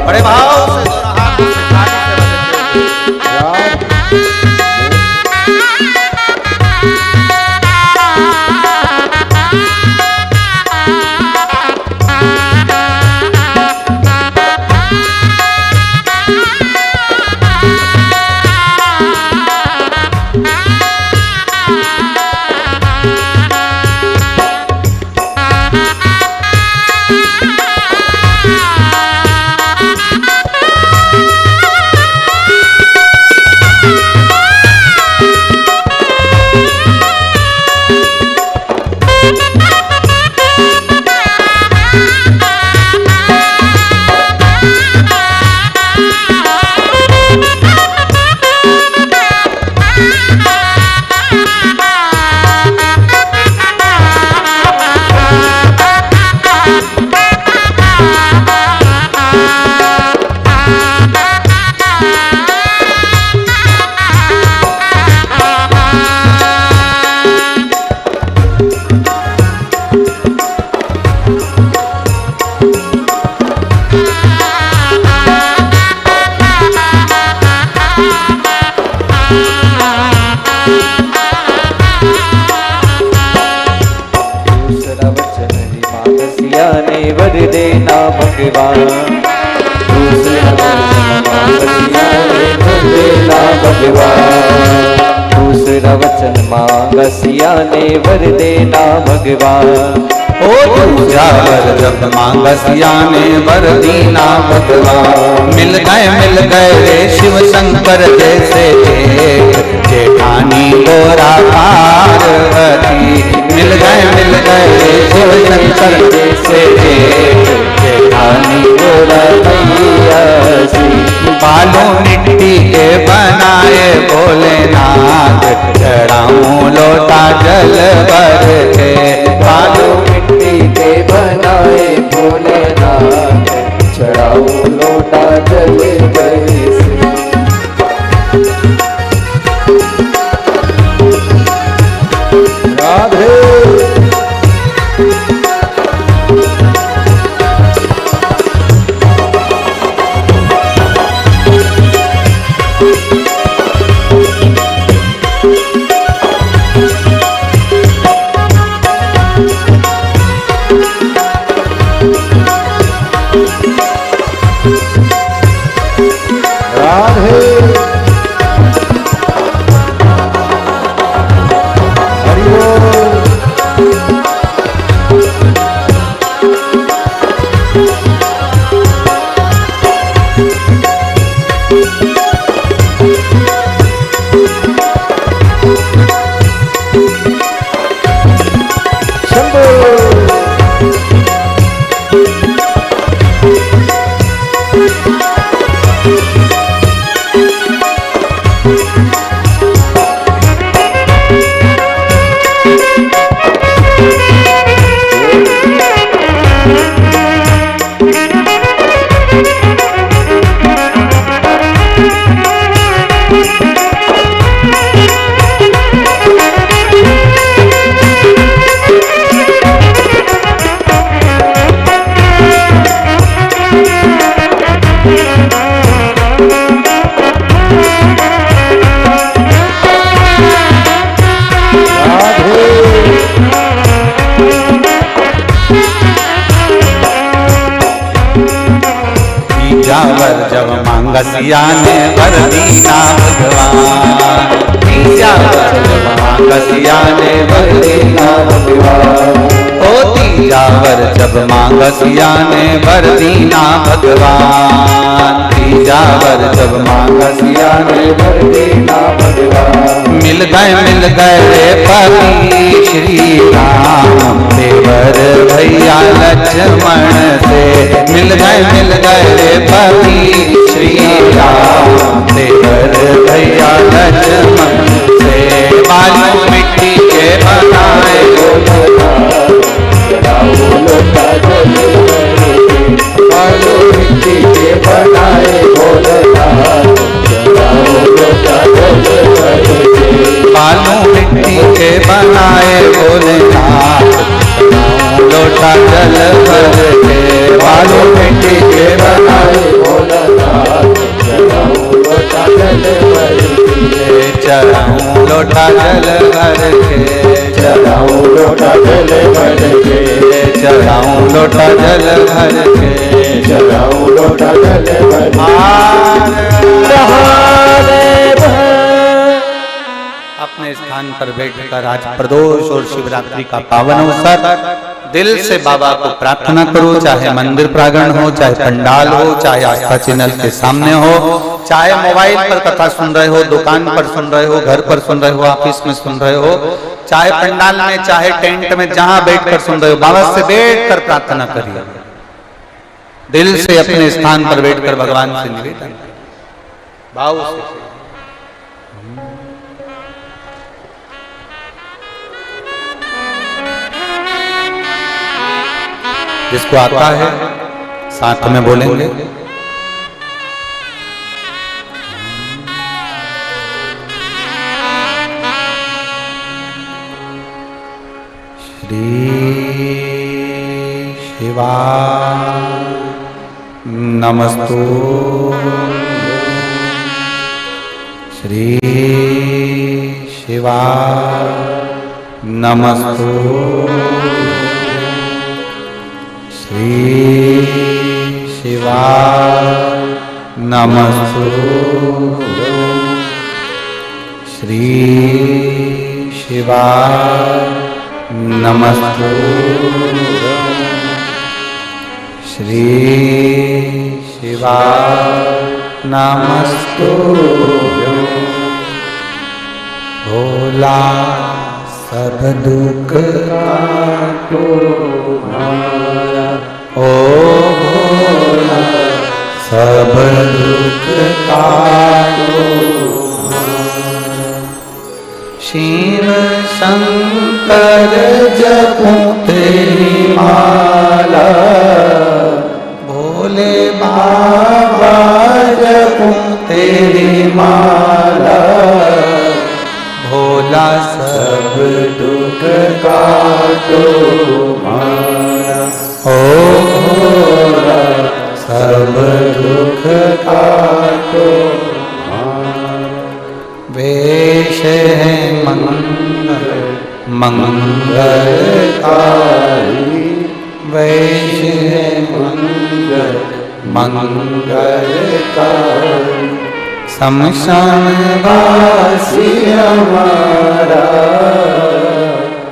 बड़े भाव से दोनों हाथ से ताली से बजाते हुए वचन मानसिया ने वर देना भगवान। दूसरा मानसिया ने वर देना भगवान। दूसरा वचन मांगसिया ने वर देना भगवान। ओ दूजा वर जब मांगसिया ने वर दीना भगवान। मिल गए रे शिव शंकर जैसे जेठानी गोरा पार्वती। मिल गए रे शिव शंकर जैसे जेठानी गोरा मैया सी। बालों मिट्टी के बनाए भोलेनाथ चढ़ाऊं लोटा जल भर के। बालों मिट्टी के बनाए भोलेनाथ चढ़ाऊं लोटा जल भर से। राधे वर जब मांगसिया ने वर दीना भगवान। तीजा वर जब मांगसिया ने वर दीना भगवान। ओ तीजा वर जब मांगसिया ने वर दीना भगवान। तीजा वर जब मांगसिया ने वर दीना भगवान। मिल गए रे पति श्री राम देवर भैया लक्ष्मण से। मिल गए रे पति श्री राम देवर भैया लक्ष्मण से। बालों मिट्टी के बनाए बालों मिट्टी के बनाए भोलेनाथ बालों मिट्टी के बनाए भोलेनाथ लोटा जल भर के। बालों मिट्टी के बनाए भोलेनाथ लोटा जल भर के। चढ़ाऊं लोटा जल भर के। चढ़ाऊं लोटा जल भर के। चढ़ाऊं लोटा जल भर के। चढ़ाऊं लोटा जल भर अपने स्थान पर बैठकर आज प्रदोष और शिवरात्रि का पावन अवसर दिल से बाबा को प्रार्थना करो। चाहे मंदिर प्रांगण हो, चाहे पंडाल हो, चाहे आस्था चैनल के सामने हो, चाहे मोबाइल पर कथा सुन रहे हो, दुकान पर सुन रहे हो, घर पर सुन रहे हो, ऑफिस में सुन रहे हो, चाहे पंडाल में, चाहे टेंट में, जहां बैठकर सुन रहे हो, बाबा से बैठकर प्रार्थना करिए। दिल से अपने स्थान पर बैठकर भगवान से निवेदन भाव से। जिसको आता है साथ में बोलेंगे। श्री शिवा नमस्तु। श्री शिवा नमस्तु। श्री शिवाय नमस्तुभ्यं। श्री शिवाय नमस्तुभ्यं। श्री शिवाय नमस्तुभ्यं। भोला सब दुख काटो मारा, ओ भोला सब दुख काटो मारा। शिव शंकर जपो तेरी माला, भोले बाबा जपो तेरी माला। भोला सब दुख काटो मारा, ओ भोला सब दुख काटो मारा। वेश है मंगल मंगलकारी, वेश है मंगल मंगलकारी। शमशान वासी हमारा,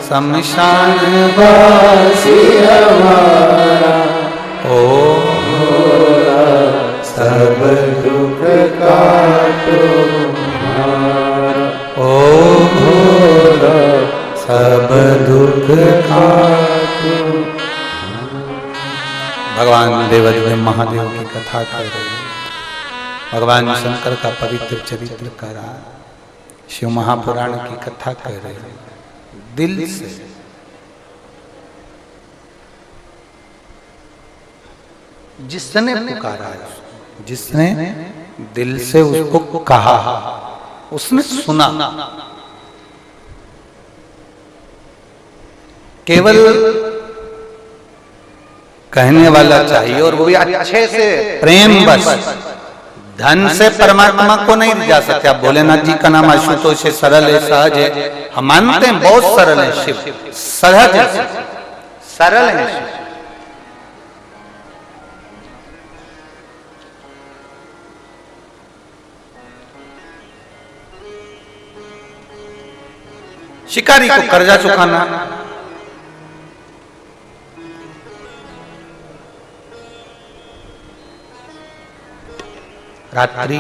शमशान वासी हमारा। ओ भोला सब दुख काटो मारा, ओ भोला सब दुख काटो। भगवान देवाधिदेव महादेव की कथा कर रहे हैं। भगवान शंकर का पवित्र चरित्र करा, शिव महापुराण की कथा कह रहे हैं दिल से। जिसने पुकारा, जिसने दिल से उसको कहा, उसने सुना। केवल कहने वाला चाहिए, और वो भी अच्छे से प्रेम बस। धन से परमात्मा को नहीं जा सकते। आप भोलेनाथ जी का नाम आशुतोष है, सरल है, सहज है। हम मानते हैं बहुत सरल है शिव, सहज है, सरल है शिव। शिकारी को कर्जा चुकाना, रात्रि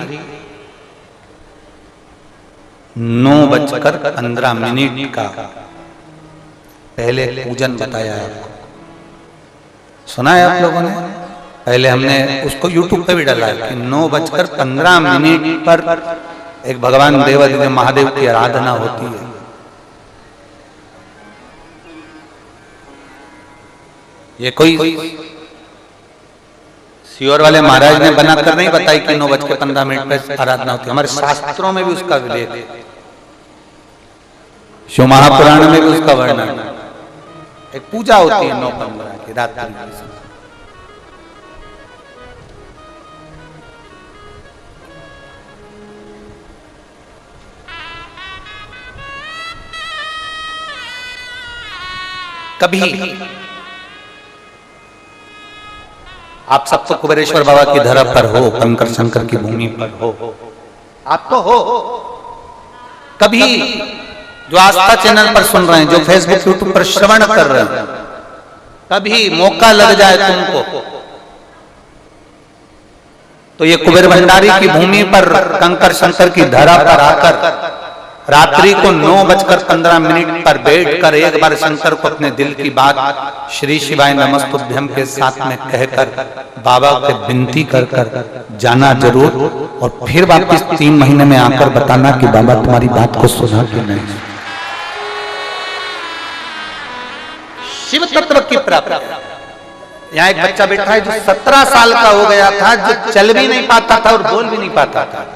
9:15 का पहले पूजन बताया है आपको, सुना है आप लोगों ने? पहले हमने उसको YouTube पे भी डाला है कि 9:15 पर एक भगवान देवाधिदेव महादेव की आराधना होती है। ये कोई सीहोर वाले महाराज ने बनाकर नहीं बताई कि 9:15 पर आराधना होती है। हमारे शास्त्रों में भी उसका उल्लेख है, शिव महापुराण में भी उसका वर्णन है। एक पूजा होती है 9:15 की रात्रि की। कभी आप सब तो कुबेरेश्वर बाबा की धरा पर हो, कंकर शंकर की भूमि पर हो, आप तो हो। कभी जो आस्था चैनल पर सुन रहे हैं, जो फेसबुक यूट्यूब पर श्रवण कर रहे हैं, कभी मौका लग जाए तुमको तो ये कुबेर भंडारी की भूमि पर कंकर शंकर की धरा पर आकर रात्रि को 9:15 पर बैठकर एक बार शंकर को अपने दिल की बात श्री शिवाय नमस्तुभ्यं के साथ में कहकर बाबा को विनती कर जाना जरूर, और फिर वापस 3 महीने में आकर बताना कि बाबा तुम्हारी बात को सुना कि नहीं। शिव तत्व की प्राप्ति। यहाँ एक बच्चा बैठा है जो 17 साल का हो गया था, जो चल भी नहीं पाता था और बोल भी नहीं पाता था।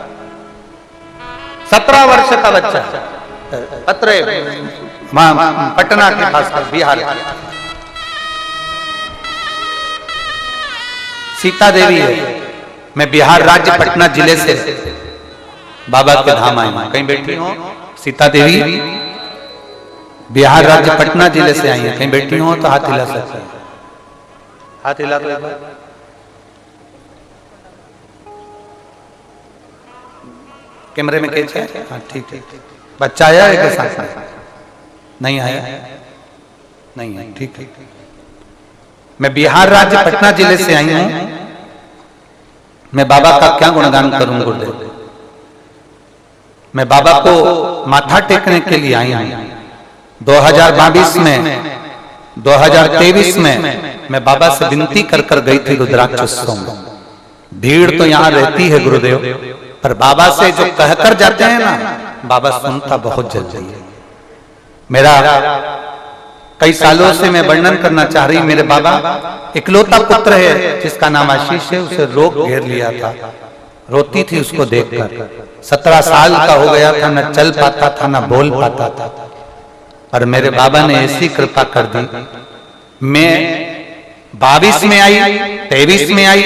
17 वर्ष का बच्चा, पटना के पास बिहार। सीता देवी है, मैं बिहार राज्य पटना जिले से बाबा के धाम आई हूं। कहीं बैठी हो सीता देवी? बिहार राज्य पटना जिले से आई है, कहीं बैठी हो तो हाथ हिला सकते हैं। हाथ हिला दो एक बार। कैमरे में कैच है? हाँ ठीक है। बच्चा आया है के साथ? नहीं आया? नहीं है, ठीक है। मैं बिहार राज्य पटना जिले से आई हूं। मैं बाबा का क्या गुणगान करूं गुरुदेव। मैं बाबा को माथा टेकने के लिए आई हूं। 2022 में 2023 में मैं बाबा से विनती कर कर गई थी रुद्राक्ष उत्सव में। भीड़ तो यहाँ रहती है गुरुदेव, पर बाबा से जो कहकर जाते हैं ना, बाबा सुनता बहुत जल्दी है। मेरा कई सालों से मैं वर्णन करना चाह रही, मेरे बाबा इकलौता पुत्र है जिसका नाम आशीष है, उसे रोग घेर लिया था। रोती थी उसको देखकर। 17 साल का हो गया था, न चल पाता था न बोल पाता था। पर मेरे बाबा ने ऐसी कृपा कर दी। मैं 22 में आई, 23 में आई,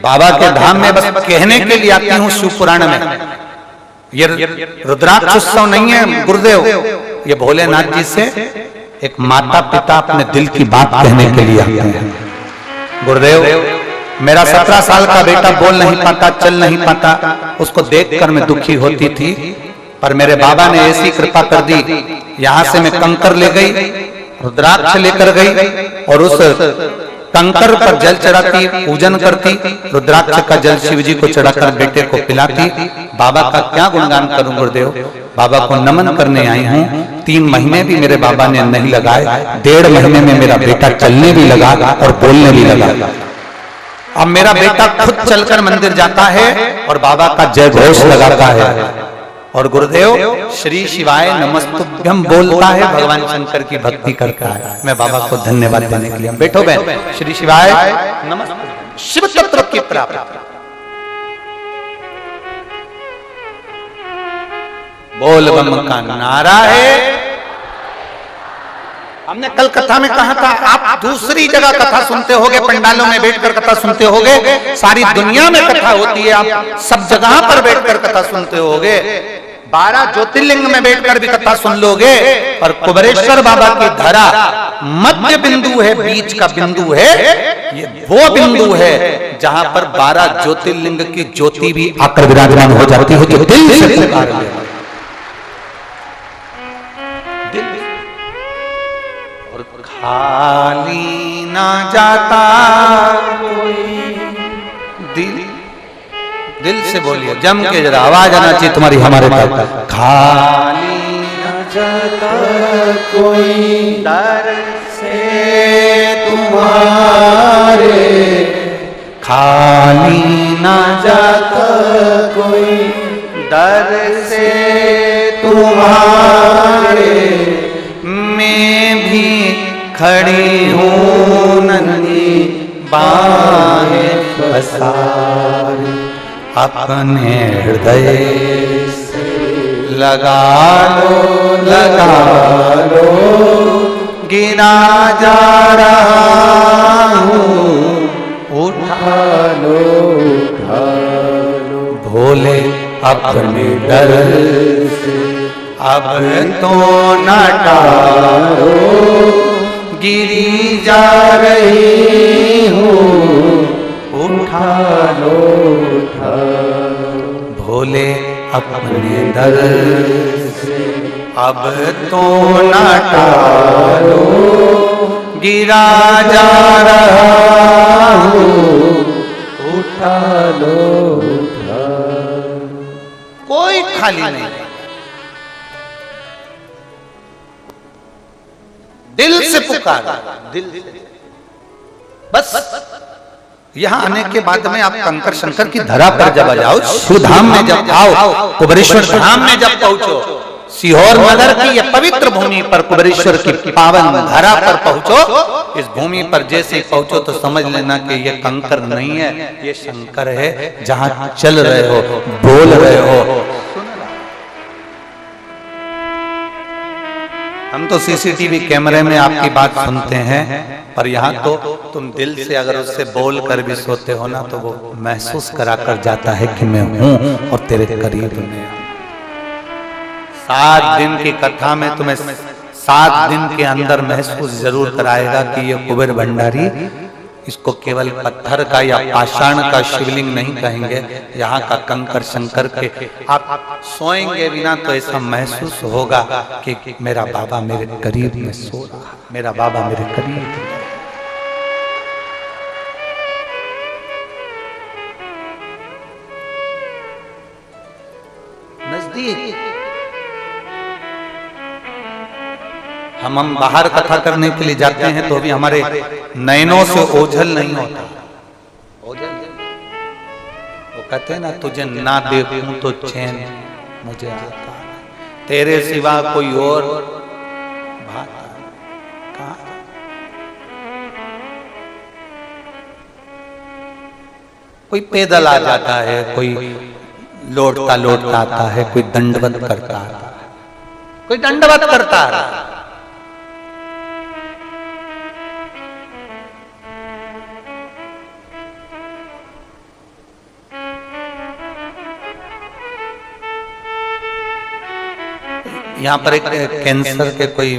बाबा के धाम में बस कहने के लिए आती हूँ। शिव पुराण में ये रुद्राक्ष उत्सव नहीं है गुरुदेव, ये भोलेनाथ जी से एक माता पिता अपने दिल की बात कहने के लिए आते हैं। गुरुदेव, मेरा 17 साल का बेटा बोल नहीं पाता, चल नहीं पाता, उसको देखकर मैं दुखी होती थी। पर मेरे बाबा ने ऐसी कृपा कर दी, यहां से मैं कंकर ले गई, रुद्राक्ष लेकर गई और उस कंकर पर जल चढ़ाती, पूजन करती, रुद्राक्ष का जल शिव जी को चढ़ाकर बेटे को पिलाती। बाबा का क्या गुणगान करूं गुरुदेव। बाबा को नमन करने आई हूं। 3 महीने भी मेरे बाबा ने नहीं लगाए, 1.5 महीने में मेरा बेटा चलने भी लगा और बोलने भी लगा। अब मेरा बेटा खुद चलकर मंदिर जाता है और बाबा का जय घोष लगाता है। और गुरुदेव श्री शिवाय नमस्तुभ्यम बोलता है, भगवान शंकर की भक्ति करता है। मैं बाबा को धन्यवाद देने के लिए, बैठो बहन, श्री शिवाय नमस्तुभ्यम। शिव तत्व की प्राप्ति। बोल बम का नारा है। हमने कल कथा में कहा था, आप दूसरी जगह कथा सुनते होगे, पंडालों में बैठकर कथा सुनते होगे, सारी दुनिया में कथा होती है, आप सब जगह पर बैठकर कथा सुनते होगे, 12 ज्योतिर्लिंग में बैठकर भी कथा सुन लोगे। और कुबेरेश्वर बाबा की धरा मध्य बिंदु है, बीच का बिंदु है, ये वो बिंदु है जहां पर 12 ज्योतिर्लिंग की ज्योति भी आकर विराजमान हो जाती है, जो दिल से पुकार ले। खाली ना जाता कोई दिल से बोलिए, जम के जरा आवाज आना चाहिए तुम्हारी हमारे तक। खाली ना जाता कोई दर से तुम्हारे, खाली ना जाता कोई दर से तुम्हारे। मैं भी खड़ी हूँ नन्ही बाहें पसारी, अपने हृदय से लगा लो, गिरा जा रहा हूँ, उठा लो भोले अपने डर से, अब तो न टालो, गिरी जा रही हूँ, उठा लो भोले अपने दर से, अब तो न टालो, गिरा जा रहा हूँ, उठा लो। कोई खाली नहीं, दिल से पुकार, दिल से। बस यहाँ आने के बाद में आप कंकर शंकर की धरा पर जब जाओ, शिव धाम में जब आओ, कुबेरेश्वर धाम में जब पहुंचो, सीहोर नगर की ये पवित्र भूमि पर कुबेरेश्वर की पावन धरा पर पहुंचो, इस भूमि पर जैसे पहुंचो तो समझ लेना कि ये कंकर नहीं है, ये शंकर है। जहां चल रहे हो, बोल रहे हो। हम तो सीसीटीवी कैमरे में आपकी बात सुनते हैं, पर यहाँ तो तुम दिल से अगर उससे बोल कर भी सोते हो ना, तो वो महसूस करा कर जाता है कि मैं हूं और तेरे करीब में। 7 दिन की कथा में तुम्हें 7 दिन के अंदर महसूस जरूर कराएगा कि ये कुबेर भंडारी इसको केवल पत्थर का या पाषाण का शिवलिंग नहीं कहेंगे, यहाँ का कंकर शंकर के आप सोएंगे बिना तो ऐसा महसूस होगा कि मेरा बाबा मेरे करीब में सो रहा, मेरा बाबा मेरे करीब। नजदीक हम बाहर कथा करने के लिए जाते हैं तो भी हमारे नयनों से ओझल नहीं होता। ओझल वो कहते हैं ना, तुझे ना देखूं तो चैन मुझे आता, तेरे सिवा कोई और भाता कहाँ। कोई पैदल आ जाता है, कोई लौटता लौटता आता है, कोई दंडवत करता है, कोई दंडवत करता है। यहाँ पर एक कैंसर के कोई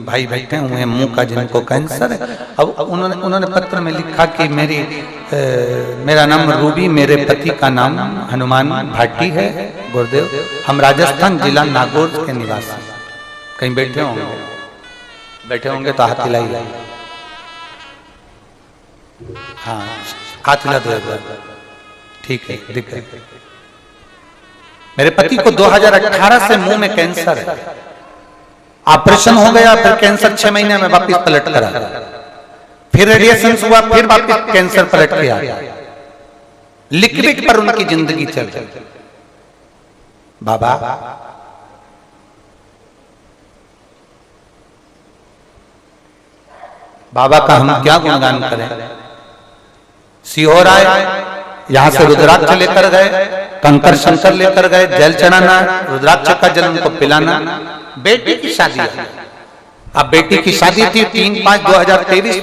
भाई बैठे हुए हैं, मुंह का जिनको कैंसर है। अब उन्होंने पत्र में लिखा कि मेरा नाम रूबी, मेरे पति का नाम हनुमान भाटी है, गुरुदेव, हम राजस्थान जिला नागौर के निवासी। कहीं बैठे होंगे तो हाथ हिलाइए। हाँ, हाथ हिला दो, ठीक है, दिख रहा। मेरे पति को 2018 से मुंह में कैंसर है, ऑपरेशन हो गया, फिर कैंसर 6 महीने में वापस पलट कर आ गया, फिर रेडिएशन हुआ, फिर वापस कैंसर पलट के आ गया। लिक्विड पर उनकी जिंदगी चल रही। बाबा बाबा का हम क्या गुणगान करें। सीहोर आए, यहां से रुद्राक्ष लेकर गए, कंकर शंकर लेकर गए, जल चढ़ाना, रुद्राक्ष का जल उनको पिलाना। बेटी की शादी, अब बेटी की शादी थी 3/5/2023।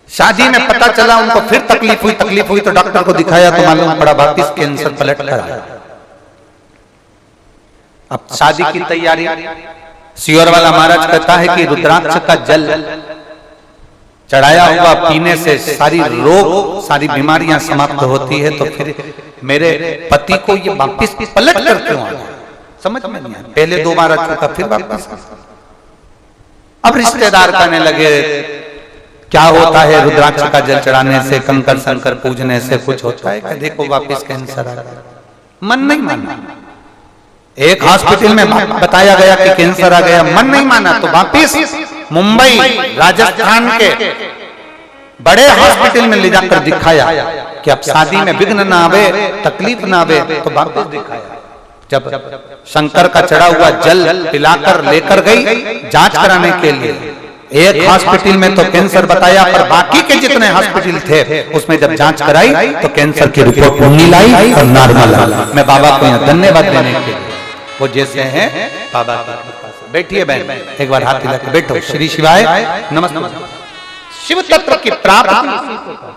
शादी में पता चला उनको फिर तकलीफ हुई तो डॉक्टर को दिखाया तो मालूम पड़ा वापिस कैंसर पलट कर आया। अब शादी की तैयारी, सियोर वाला महाराज कहता है कि रुद्राक्ष का जल चढ़ाया हुआ पीने से सारी रोग, सारी बीमारियां समाप्त होती है। तो फिर मेरे पति को ये वापिस पलट कर क्यों आ गया, समझ में नहीं आया। पहले 2 बार आ चुका, फिर वापिस। अब रिश्तेदार कहने लगे क्या होता है रुद्राक्ष का जल चढ़ाने से, कंकर शंकर पूजने से कुछ होता है? देखो वापिस कैंसर आ गया। मन नहीं माना। एक हॉस्पिटल में बताया गया कि कैंसर आ गया, मन नहीं माना तो वापिस मुंबई राजस्थान के बड़े हॉस्पिटल में ले जाकर दिखाया कि अब शादी में विघ्न ना आवे, तकलीफ ना आवे, तो वापस दिखाया। जब शंकर का चढ़ा हुआ जल पिलाकर लेकर गई जांच कराने के लिए, एक हॉस्पिटल में तो कैंसर बताया, पर बाकी के जितने हॉस्पिटल थे उसमें जब जांच कराई तो कैंसर की रिपोर्ट नहीं लाई और नॉर्मल आई। मैं बाबा को यहाँ धन्यवाद देने के लिए, वो जैसे हैं बाबा की। बैठिए बहन, एक बार हाथ हिला के बैठो। श्री शिवाय नमस्ते। शिव तत्व की प्राप्ति,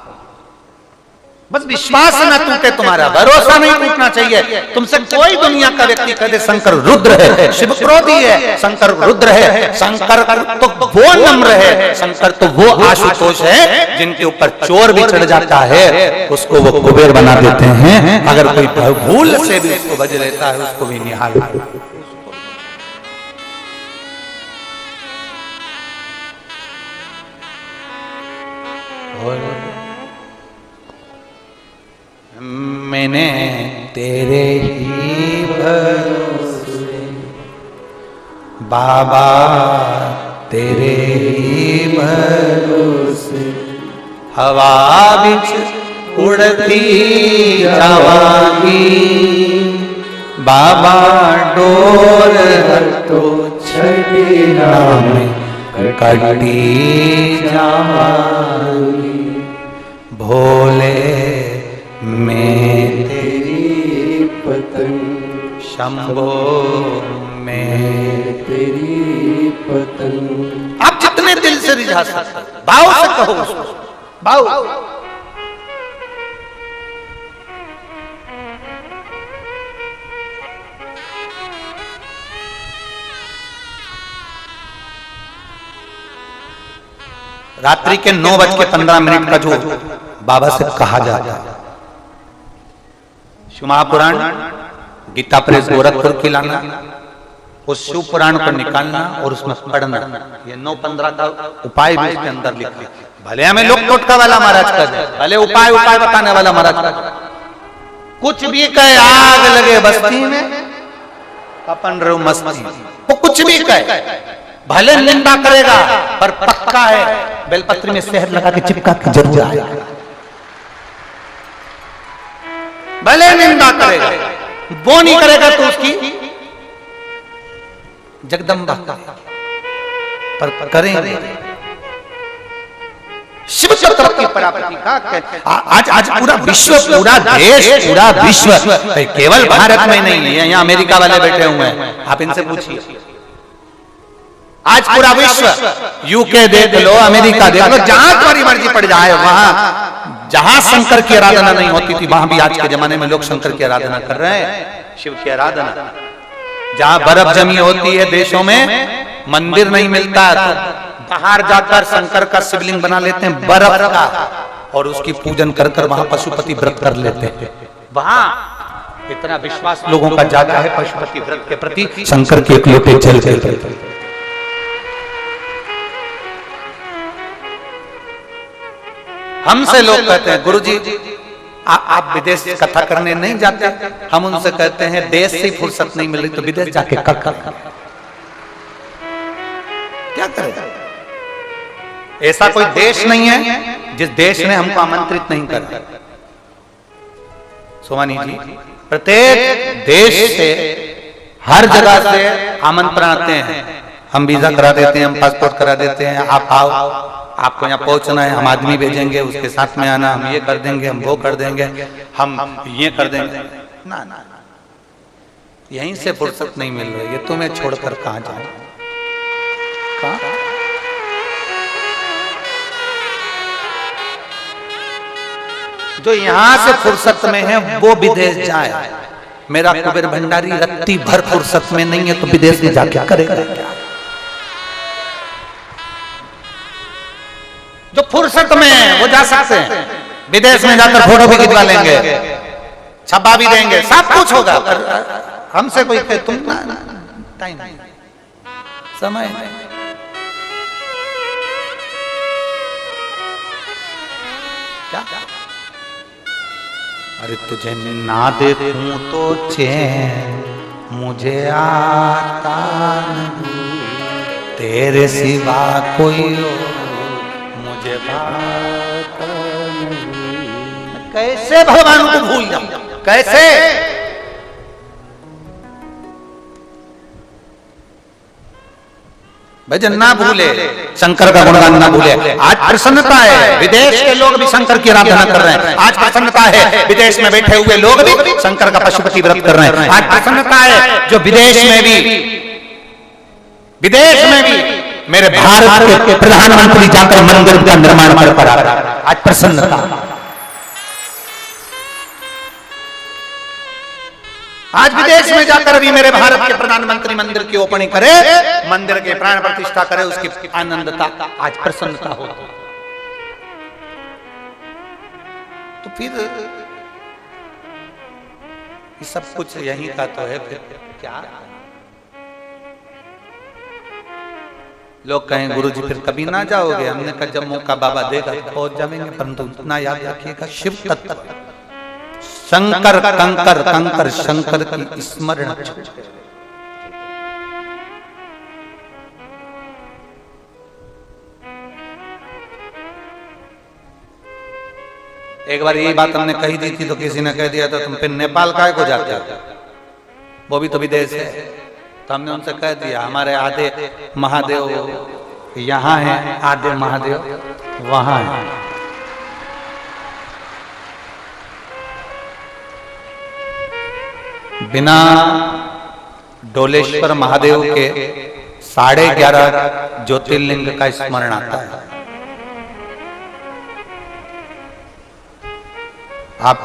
बस विश्वास न टूटे, तुम्हारा भरोसा नहीं टूटना चाहिए। तुमसे कोई दुनिया का व्यक्ति कहे शंकर रुद्र है, शिव क्रोधी है, शंकर रुद्र है, शंकर तो वो नम्र है, शंकर तो वो आशुतोष है जिनके ऊपर चोर भी चढ़ जाता है उसको वो कुबेर बना देते हैं। अगर कोई भूल से भी उसको बज लेता है उसको भी निहाल। मैंने तेरे ही भरोसे बाबा, तेरे ही भरोसे हवा बिच उड़ती जावांगी। बाबा डोर तो छड़ीना में कटी जावांगी। भोले मैं तेरी पतंग, शंभो मैं तेरी पतंग। आप जितने दिल से रिझा सकते, भाव से कहो उसको, भाव। रात्रि के 9:15 का जो बाबा से कहा जाता है, शिव महापुराण गीता प्रेस गोरखपुर की लाना, उस शिव पुराण को निकालना और उसमें पढ़ना, ये 9:15 का उपाय भी इसके अंदर लिखा। भले हमें लोग टोटका वाला महाराज कर दे, भले उपाय बताने वाला महाराज कर दे, कुछ भी कहे, आग लगे बस्ती में अपन रहो मस्ती, वो कुछ भी कहे, भले निंदा करेगा पर पक्का है बेलपत्री में शहद लगा के चिपका के जरूर आएगा। भले निंदा करेगा, वो नहीं करेगा तो उसकी जगदम्बा पर करेंगे। शिव चक्र की प्राप्ति का आज पूरा विश्व, पूरा देश, पूरा विश्व, केवल भारत में नहीं है, यहाँ अमेरिका वाले बैठे हुए हैं, आप इनसे पूछिए। आज पूरा विश्व, यूके देख लो, अमेरिका देख लो, जहां तुम्हारी मर्जी पड़ जाए, वहां जहां शंकर की आराधना नहीं होती थी, वहां भी आज के जमाने में लोग शंकर की आराधना कर रहे हैं, शिव की आराधना। जहां बर्फ जमी होती है देशों में, मंदिर नहीं मिलता, तो बाहर जाकर शंकर का शिवलिंग बना लेते हैं बर्फ का, और उसकी पूजन कर कर वहां पशुपति व्रत कर लेते हैं। वहां इतना विश्वास लोगों का जागा है पशुपति व्रत के प्रति, शंकर के एक लोटे जल के। हमसे लोग कहते हैं गुरुजी आप विदेश कथा करने नहीं जाते, हम उनसे कहते हैं देश से फुर्सत नहीं मिल रही तो विदेश जाके क्या करें? ऐसा कोई देश नहीं है जिस देश ने हमको आमंत्रित नहीं करा। सोमानी जी, प्रत्येक देश से, हर जगह से आमंत्रण आते हैं, हम वीजा करा देते हैं, हम पासपोर्ट करा देते हैं, आप आओ, आपको यहाँ पहुंचना है, हम आदमी भेजेंगे, उसके साथ में आना, हम ये कर देंगे, हम वो कर देंगे, हम ये कर देंगे। ना ना, यहीं से फुर्सत नहीं मिल रही है, तुम्हें छोड़कर कहां जाऊं? कहां? जो यहां से फुर्सत में है वो विदेश जाए। मेरा कुबेर भंडारी रत्ती भर फुर्सत में नहीं है तो विदेश में जाके करेगा क्या? जो फुर्सत में है वो जा सकते हैं, विदेश में जाकर फोटो भी खिंचवा लेंगे, छपा भी देंगे, सब कुछ होगा। हमसे कोई कहे तुम टाइम नहीं, समय नहीं। क्या? अरे तुझे ना देखूं तो चैन मुझे आता नहीं, तेरे सिवा कोई मुझे भाता नहीं। कैसे भगवान को भूल जाऊं? कैसे? भजन ना भूले, शंकर का गुणगान ना भूले। आज प्रसन्नता है, विदेश के लोग भी शंकर की आराधना कर रहे हैं। आज प्रसन्नता है, विदेश में बैठे हुए लोग भी शंकर का पशुपति व्रत कर रहे हैं। आज प्रसन्नता है, जो विदेश में भी मेरे भारत के प्रधानमंत्री जाकर मंदिर का निर्माण कर पा रहा है। आज प्रसन्नता। आज विदेश में जाकर भी मेरे भारत के प्रधानमंत्री मंदिर की ओपनिंग करे, मंदिर के प्राण प्रतिष्ठा करे, उसकी आनंदता, आज प्रसन्नता हो। तो फिर ये सब कुछ यहीं का तो है, फिर क्या? लोग कहें गुरुजी फिर कभी ना जाओगे? हमने कहा जब मौका बाबा देगा पहुंच जाएंगे, परंतु इतना याद रखिएगा, शिव तत्व, शंकर कंकर कंकर शंकर की स्मरण। एक बार यही बात हमने कही दी थी तो किसी ने कह दिया था तुम फिर नेपाल काहे को जाते हो, वो भी तो विदेश है। तो हमने उनसे कह दिया हमारे आधे महादेव यहाँ हैं, आधे महादेव वहां हैं। बिना डोलेश्वर महादेव के 11.5 ज्योतिर्लिंग का स्मरण आता है। आप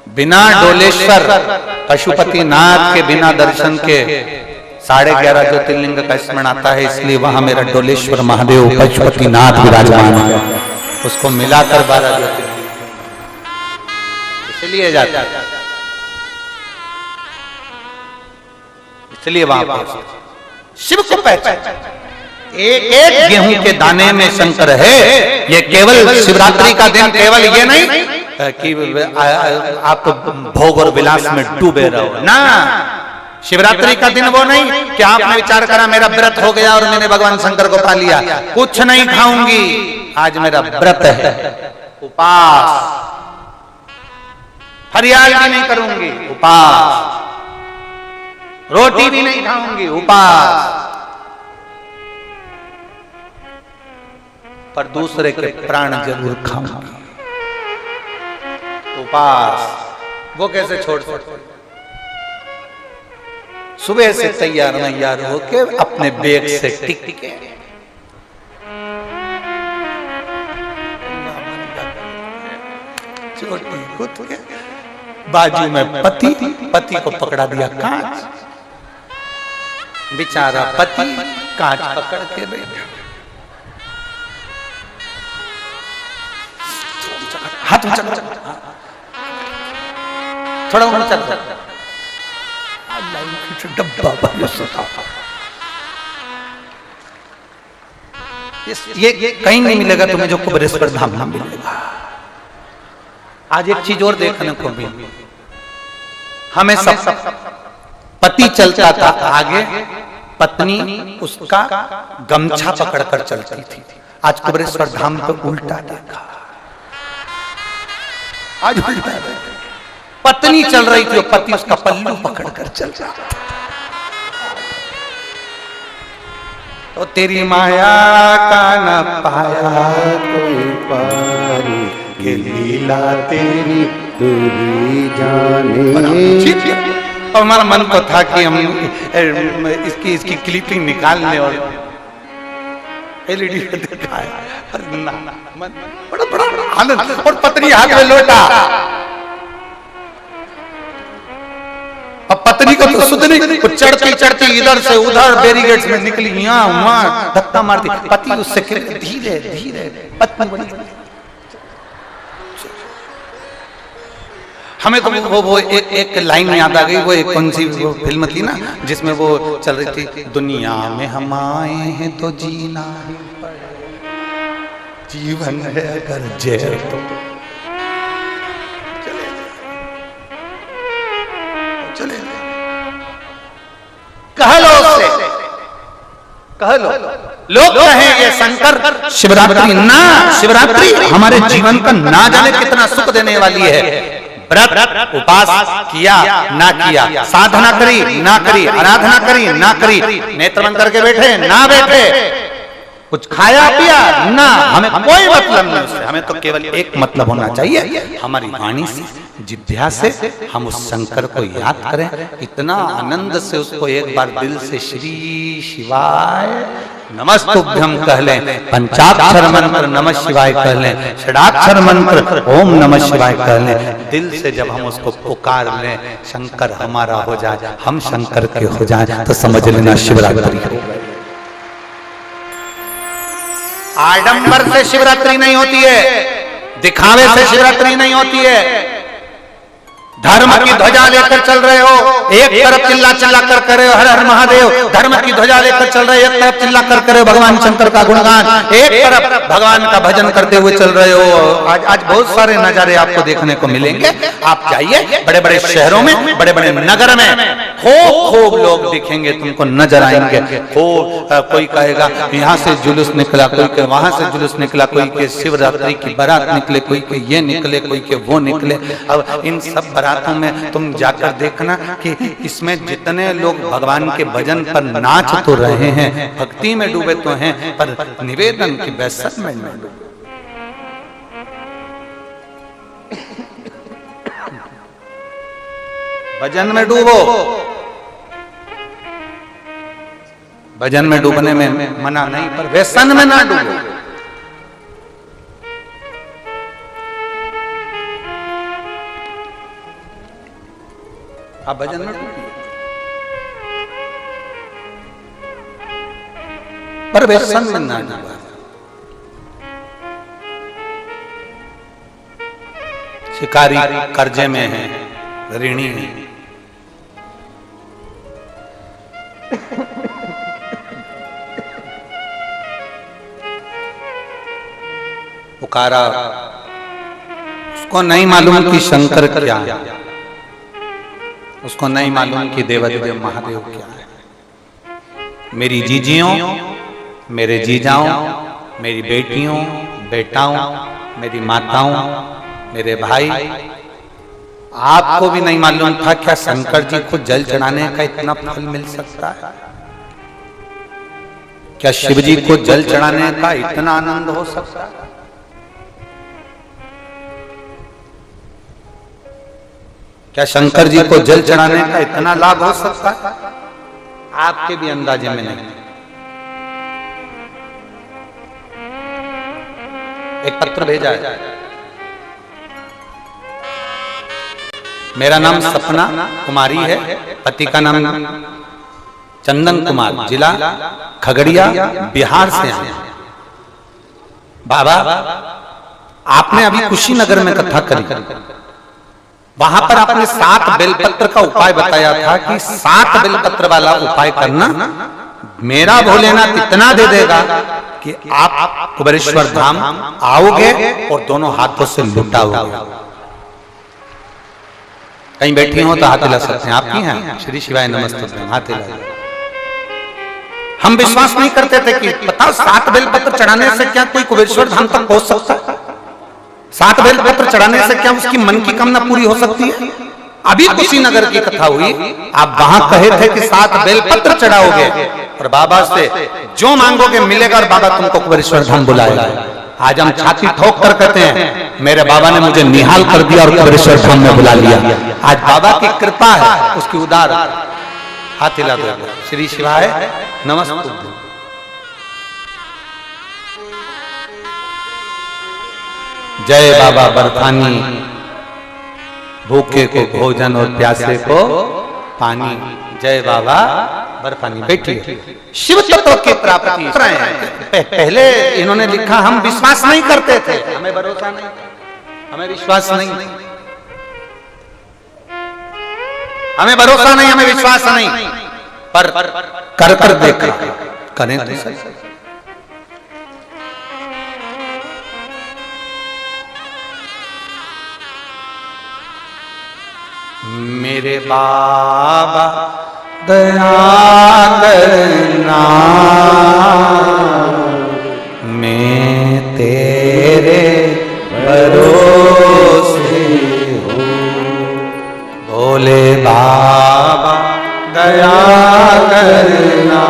बिना डोलेश्वर पशुपति नाथ के बिना दर्शन के 11.5 ज्योतिर्लिंग का स्मरण आता है, इसलिए वहां मेरा डोलेश्वर महादेव पशुपतिनाथ विराजमान है, उसको मिलाकर 12 ज्योतिर्लिंग इसलिए जाता है, इसलिए वहां पर शिव को पहचान। एक एक गेहूं के दाने में शंकर है। ये केवल शिवरात्रि का दिन केवल ये नहीं कि आप भोग और विलास में डूबे रहो ना। शिवरात्रि का दिन वो नहीं कि आपने विचार करा मेरा व्रत हो गया और मैंने भगवान शंकर को पा लिया, कुछ नहीं खाऊंगी, आज मेरा व्रत है, उपास, फरियाद भी नहीं करूंगी, उपास, रोटी भी नहीं खाऊंगी, उपास, पर दूसरे के प्राण जरूर खाऊंगी, उपास। वो कैसे छोड़ सकते? सुबह से तैयार नैयार होके अपने बैग से टिक के चोटी कूद के बाजू में पति को पकड़ा दिया कांच, बेचारा पति कांच पकड़ के बैठा, हाथ थोड़ा डब्बा ये कहीं नहीं मिलेगा तुम्हें जो कुबेरेश्वर धाम ना मिलेगा। आज एक चीज और देखने को मिली, हमें सब पति चलता था आगे, पत्नी उसका गमछा पकड़कर चलती थी। आज कुबेरेश्वर धाम पे उल्टा देखा, आज उल्टा पत्नी चल रही थी और पति उसका पल्लू पकड़कर चल रहा था। तो तेरी माया का न पाया कोई पारी, ये लीला तेरी तू ही जाने। और हमारा मन को था कि हम इसकी क्लिपिंग निकाल लें और एलईडी पे दिखाए, बड़ा आनंद। और पत्नी हाथ में लोटा, अब पत्नी को तो सुध नहीं, चढ़ती चढ़ती इधर से उधर बैरिकेड्स में निकली, यहाँ वहां धक्का मारती, पति उससे धीरे धीरे पत्नी बनी। हमें तो वो एक लाइन याद आ गई, वो एक कौन सी वो फिल्म थी ना जिसमें वो चल रही थी, दुनिया में हम आए हैं तो जीना ही पड़ेगा, जीवन है अगर जहर तो चले कह लो उससे, कह लो। लोग कहें ये शंकर शिवरात्रि ना, शिवरात्रि हमारे जीवन का ना जाने कितना सुख देने वाली है। व्रत उपास किया ना किया, साधना करी ना करी, आराधना करी ना करी, नेत्र बंद करके बैठे ना बैठे, कुछ खाया पिया ना, हमें कोई मतलब नहीं उससे। हमें तो केवल एक मतलब होना चाहिए, हमारी वाणी से, जिद्या से हम उस शंकर को याद करें, इतना आनंद से उसको एक बार दिल से श्री शिवाय नमस्तुभ्यम कह लें, पंचाक्षर मंत्र नमः शिवाय कह लें, षडाक्षर मंत्र ओम नमः शिवाय कह लें, दिल से जब हम उसको पुकार लें, शंकर हमारा हो जाए, हम शंकर के हो जाए, तो समझ लेना शिवरात्रि हो गई। आडंबर से शिवरात्रि नहीं होती है, दिखावे से शिवरात्रि नहीं होती है। धर्म की ध्वजा लेकर चल रहे हो, एक तरफ चिल्ला चिल्ला कर करे हो हर हर महादेव, धर्म की ध्वजा लेकर चल रहे हो, एक तरफ चिल्ला कर करे हो भगवान शंकर का गुणगान, एक तरफ भगवान का भजन करते हुए चल रहे हो। आज बहुत सारे नजारे आपको देखने को मिलेंगे। आप जाइए बड़े बड़े शहरों में, बड़े बड़े नगर में, खूब लोग दिखेंगे, तुमको नजर आएंगे। कोई कहेगा यहाँ से जुलूस निकला, कोई के वहां से जुलूस निकला, कोई के शिवरात्रि की बारात निकले, कोई के ये निकले, कोई के वो निकले। अब इन सब बारातों में तुम जाकर देखना कि इसमें जितने लोग भगवान के भजन पर नाच तो रहे हैं, भक्ति में डूबे तो हैं, पर निवेदन की बेसत में न डूबे। भजन में डूबो, भजन में डूबने में मना नहीं, पर व्यसन में ना डूबो। आप भजन में डूबिए। पर व्यसन में ना डूबा। शिकारी कर्जे में है, ऋणी है, पुकारा, उसको नहीं मालूम कि शंकर क्या है, उसको नहीं मालूम कि देवाधिदेव महादेव क्या है। मेरी जीजियों, मेरे जीजाओं, मेरी बेटियों, बेटाओं, मेरी माताओं, मेरे भाई, आपको भी नहीं मालूम था क्या शंकर जी को जल चढ़ाने का इतना फल मिल सकता है? क्या शिव जी को जल चढ़ाने का इतना आनंद हो सकता है? क्या शंकर जी को जल चढ़ाने का इतना लाभ हो सकता है? आपके भी अंदाजे में नहीं। एक पत्र भेजा है, मेरा नाम सपना कुमारी है, पति का नाम चंदन कुमार, जिला खगड़िया, बिहार से हैं। बाबा, आपने अभी कुशीनगर में कथा करी, वहां पर आपने 7 बेलपत्र का उपाय बताया था कि 7 बेलपत्र वाला उपाय करना, मेरा भोलेनाथ इतना दे देगा कि आप कुबेरेश्वर धाम आओगे और दोनों हाथों से लुटाओगे। कहीं बैठी हो तो हाथ हिला सकते हैं, आपकी हैं? श्री शिवाय नमस्ते, हाथ हिला। हम विश्वास नहीं करते थे कि पता 7 बेलपत्र चढ़ाने से क्या कोई कुबेरेश्वर धाम तक पहुंच सकता है? 7 बेलपत्र चढ़ाने से क्या उसकी मन की कामना पूरी हो सकती है? अभी कुशीनगर की कथा हुई, आप वहां कहे थे कि 7 बेलपत्र चढ़ाओगे और बाबा से जो मांगोगे मिलेगा और बाबा तुमको कुबेरेश्वर धाम बुलाएगा। आज हम छाती ठोक कर कहते हैं मेरे बाबा ने मुझे निहाल कर दिया और कुबेरेश्वर धाम में बुला लिया। आज बाबा की कृपा है, उसकी उदार। हाथ हिला दो। श्री शिवाय नमस्ते। जय बाबा बर्फानी, भूखे को भोजन और प्यासे को पानी। जय बाबा बर्फानी। बैठिए। शिव तत्व की प्राप्ति। पहले इन्होंने लिखा हम विश्वास नहीं करते थे, हमें भरोसा नहीं, हमें विश्वास नहीं, हमें भरोसा नहीं, हमें विश्वास नहीं, पर कर कर देखा, करें तो सही। मेरे बाबा दया करना, मैं तेरे भरोसे हूँ। भोले बाबा दया करना,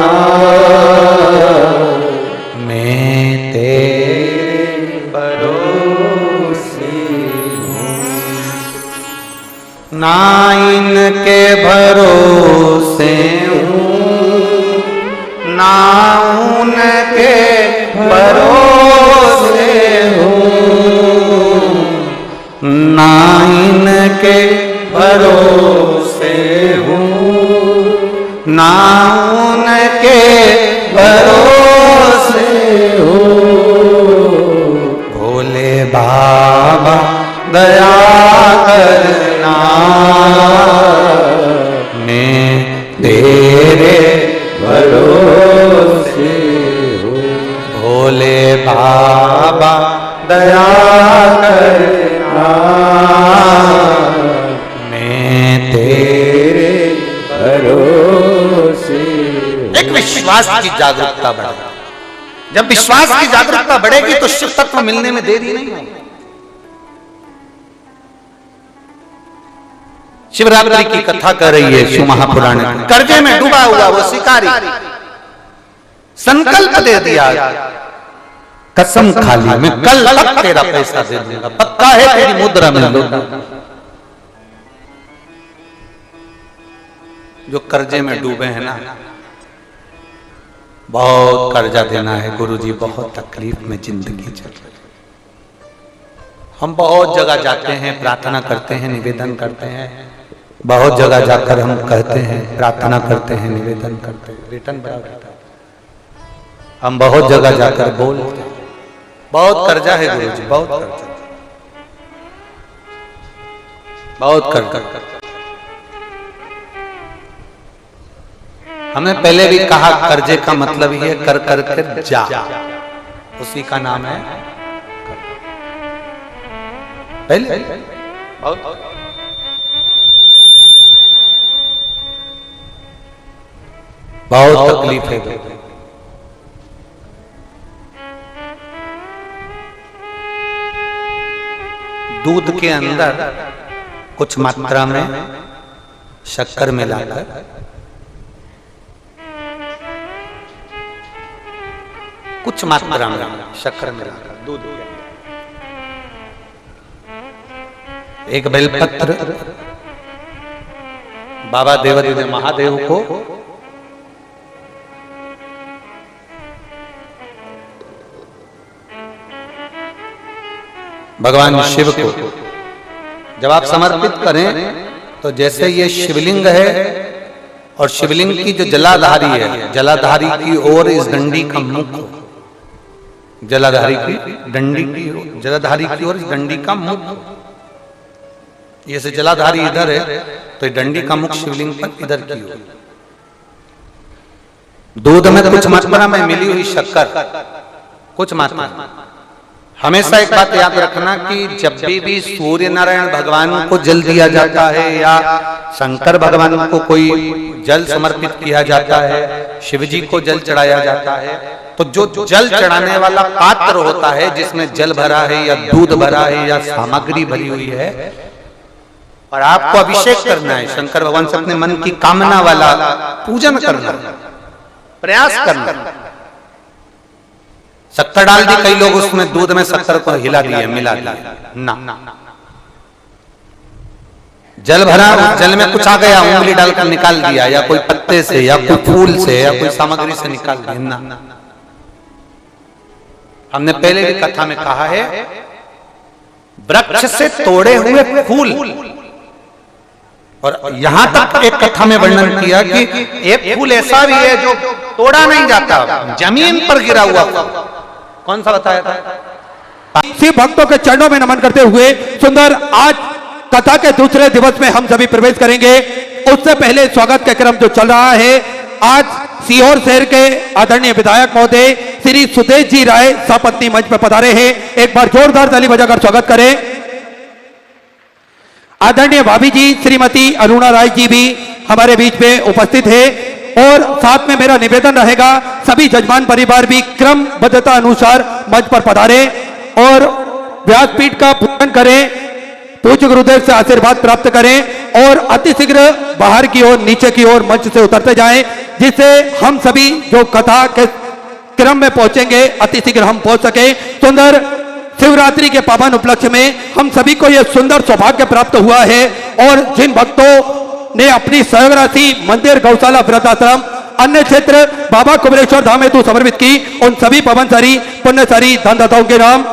मैं तेरे भरोसे हूँ। ना इनके भरोसे हूँ, ना उनके भरोसे हूँ, ना इनके भरोसे हूँ, ना उनके भरोसे हूँ। भोले बाबा दया करना, मैं तेरे भरोसे हूँ। भोले बाबा दया करना, मैं तेरे भरोसे। एक विश्वास की जागरूकता बढ़े। जब विश्वास की जागरूकता बढ़ेगी तो शिव तत्व मिलने में देरी नहीं होगी। शिवरात्रि की कथा कर रही है शिव महापुराण में। कर्जे में डूबा हुआ वो शिकारी संकल्प दे दिया, कसम खा ली, मैं कल तक तेरा पैसा दे दूंगा, पक्का है तेरी मुद्रा में लो। जो कर्जे में डूबे हैं ना, बहुत कर्जा देना है गुरुजी, बहुत तकलीफ में जिंदगी चल रही। हम बहुत जगह जाते हैं, प्रार्थना करते हैं, निवेदन करते हैं, बहुत जगह जाकर हम कहते हैं, प्रार्थना करते हैं, निवेदन करते हैं, रिटर्न बड़ा रहता है। हम बहुत जगह जाकर बोलते हैं, बहुत कर्जा है गुरु जी, बहुत कर्जा, बहुत कर्जा। हमने पहले भी कहा कर्जे का मतलब ही है कर कर कर जा, उसी का नाम है पहले बहुत तकलीफ है। दूध के अंदर कुछ मात्रा में शक्कर मिलाकर, कुछ मात्रा में शक्कर मिलाकर दूध के अंदर एक बेलपत्र बाबा देवादिदेव महादेव को भगवान शिव को जब आप समर्पित करें तो जैसे ये शिवलिंग है और शिवलिंग की जो जलाधारी है, जलाधारी की ओर इस डंडी का मुख, जलाधारी की डंडी की, जलाधारी की ओर इस डंडी का मुख, ये से जलाधारी इधर है तो डंडी का मुख शिवलिंग पर इधर की ओर। दूध में कुछ मात्रा में मिली हुई शक्कर, कुछ मात्रा। हमेशा एक बात याद रखना कि जब भी सूर्य नारायण भगवान को जल दिया जाता है या शंकर भगवान को कोई जल समर्पित किया जाता है, शिव जी को जल चढ़ाया जाता है, तो जो जल चढ़ाने वाला पात्र होता है जिसमें जल भरा है या दूध भरा है या सामग्री भरी हुई है और आपको अभिषेक करना है, शंकर भगवान से अपने मन की कामना वाला पूजन करना, प्रयास करना। शक्कर डाल दी, कई लोग उसमें दूध में शक्कर को हिला दिए, मिला दिया ना, जल भरा, जल में कुछ आ गया, उंगली डालकर निकाल दिया या कोई पत्ते से या कोई फूल से या कोई सामग्री से निकाल दिया ना। हमने पहले भी कथा में कहा है, वृक्ष से तोड़े हुए फूल, और यहां तक एक कथा में वर्णन किया कि एक फूल ऐसा भी है जो तोड़ा नहीं जाता, जमीन पर गिरा हुआ। कौन सा बताया था? शिव भक्तों के चरणों में नमन करते हुए सुंदर आज कथा के दूसरे दिवस में हम सभी प्रवेश करेंगे। उससे पहले स्वागत का क्रम जो चल रहा है, आज सीहोर शहर के आदरणीय विधायक महोदय श्री सुदेश जी राय सपत्नी मंच पर पधारे हैं। एक बार जोरदार ताली बजाकर स्वागत करें। आदरणीय भाभी जी श्रीमती अरुणा राय जी भी हमारे बीच में उपस्थित है और साथ में मेरा निवेदन रहेगा सभी जजमान परिवार भी क्रमबद्धता अनुसार मंच पर पधारे और व्यासपीठ का पूजन करें, पूज्य गुरुदेव से आशीर्वाद प्राप्त करें और अतिशीघ्र बाहर की ओर, नीचे की ओर मंच से उतरते जाएं, जिससे हम सभी जो कथा के क्रम में पहुंचेंगे अतिशीघ्र हम पहुंच सके। सुंदर शिवरात्रि के पावन उपलक्ष्य में हम सभी को यह सुंदर सौभाग्य प्राप्त हुआ है और जिन भक्तों ने अपनी सहयोग राशि मंदिर, गौशाला, वृद्धाश्रम, अन्य क्षेत्र बाबा कुबेरेश्वर धाम हेतु समर्पित की, उन सभी पवनसारी पुण्यसारी धनदाताओं के नाम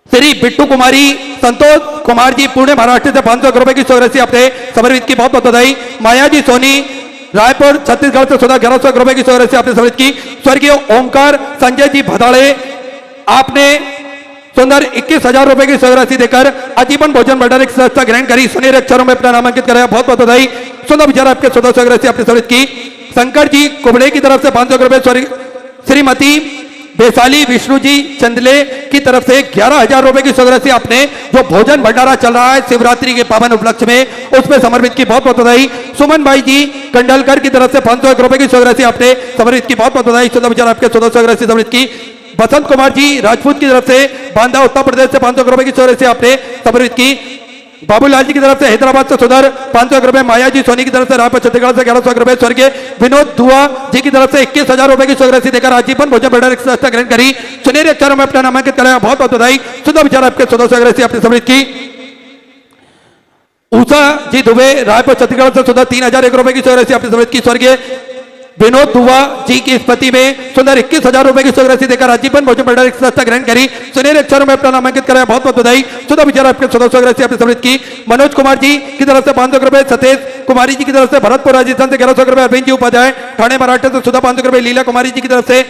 श्री बिट्टू कुमारी, संतोष कुमार जी पुणे महाराष्ट्र से 500 रुपए की सहयोग राशि अपने समर्पित की, बहुत बहुत बधाई। माया जी सोनी रायपुर छत्तीसगढ़ से 1100 रुपए की सहयोग राशि आपने समर्पित की। स्वर्गीय ओमकार संजय जी भदाड़े आपने सुंदर 21,000 रुपए की सहयोग राशि देकर आजीवन भोजन भंडार की संस्था ग्रहण करी, सुनहरे अक्षरों में अपना नामांकित कराया, बहुत बहुत बधाई। सुंदर विचार आपके स्वतः सहयोग राशि आपने समर्पित की। शंकर जी कुबड़े की तरफ से 500 रुपए, श्रीमती वैशाली विष्णु जी चंदले की तरफ से 11,000 रुपए की सहयोग राशि आपने जो भोजन भंडारा चल रहा है शिवरात्रि के पावन उपलक्ष्य में उसमें समर्पित की, बहुत बहुत बधाई। सुमन भाई जी कंडलकर की तरफ से 500 रुपए की सहयोग राशि आपने समर्पित की, बहुत बहुत बधाई। सुंदर विचार आपके स्वतः सहयोग राशि समर्पित की। बसंत कुमार जी राजपूत की तरफ से बांदा उत्तर प्रदेश से 500 रुपए की सहयोग राशि आपने समर्पित की। बाबूलाल जी की तरफ से हैदराबाद से सुधर 500 रुपए, माया जी सोनी की तरफ से रायपुर छत्तीसगढ़ से 1100 रुपए, स्वर्गीय विनोद दुआ जी की तरफ से 21,000 रुपए की सहयोग राशि देकर आजीवन भोजन भंडार की संस्था ग्रहण करी, सुनहरे अक्षरों में अपना नामांकित कराया, बहुत बहुत बधाई। सुंदर विचार आपके स्वतः सहयोग राशि आपने समर्पित की। उषा जी दुबे रायपुर छत्तीसगढ़ से सुधर 3,001 रुपए की सहयोग राशि आपने समर्पित की, स्वर्गीय विनोद दुआ जी की स्मृति में सुंदर 21,000 रुपए की राशि देकर आजीवन भोजन भंडार की संस्था ग्रहण करी। सुनहरे अक्षरों में अपना नामांकित कराया। बहुत बहुत बधाई। सुधा विचार आपके 1400 राशि आपने समृद्ध की। मनोज कुमार जी की तरफ से 500 रुपए, सतेज कुमारी जी की तरफ से भरतपुर राजस्थान से 1100 रुपए, अरविंद जी उपाध्याय ठाणे महाराष्ट्र से सुधा 500 रुपए, लीला कुमारी जी की तरफ से,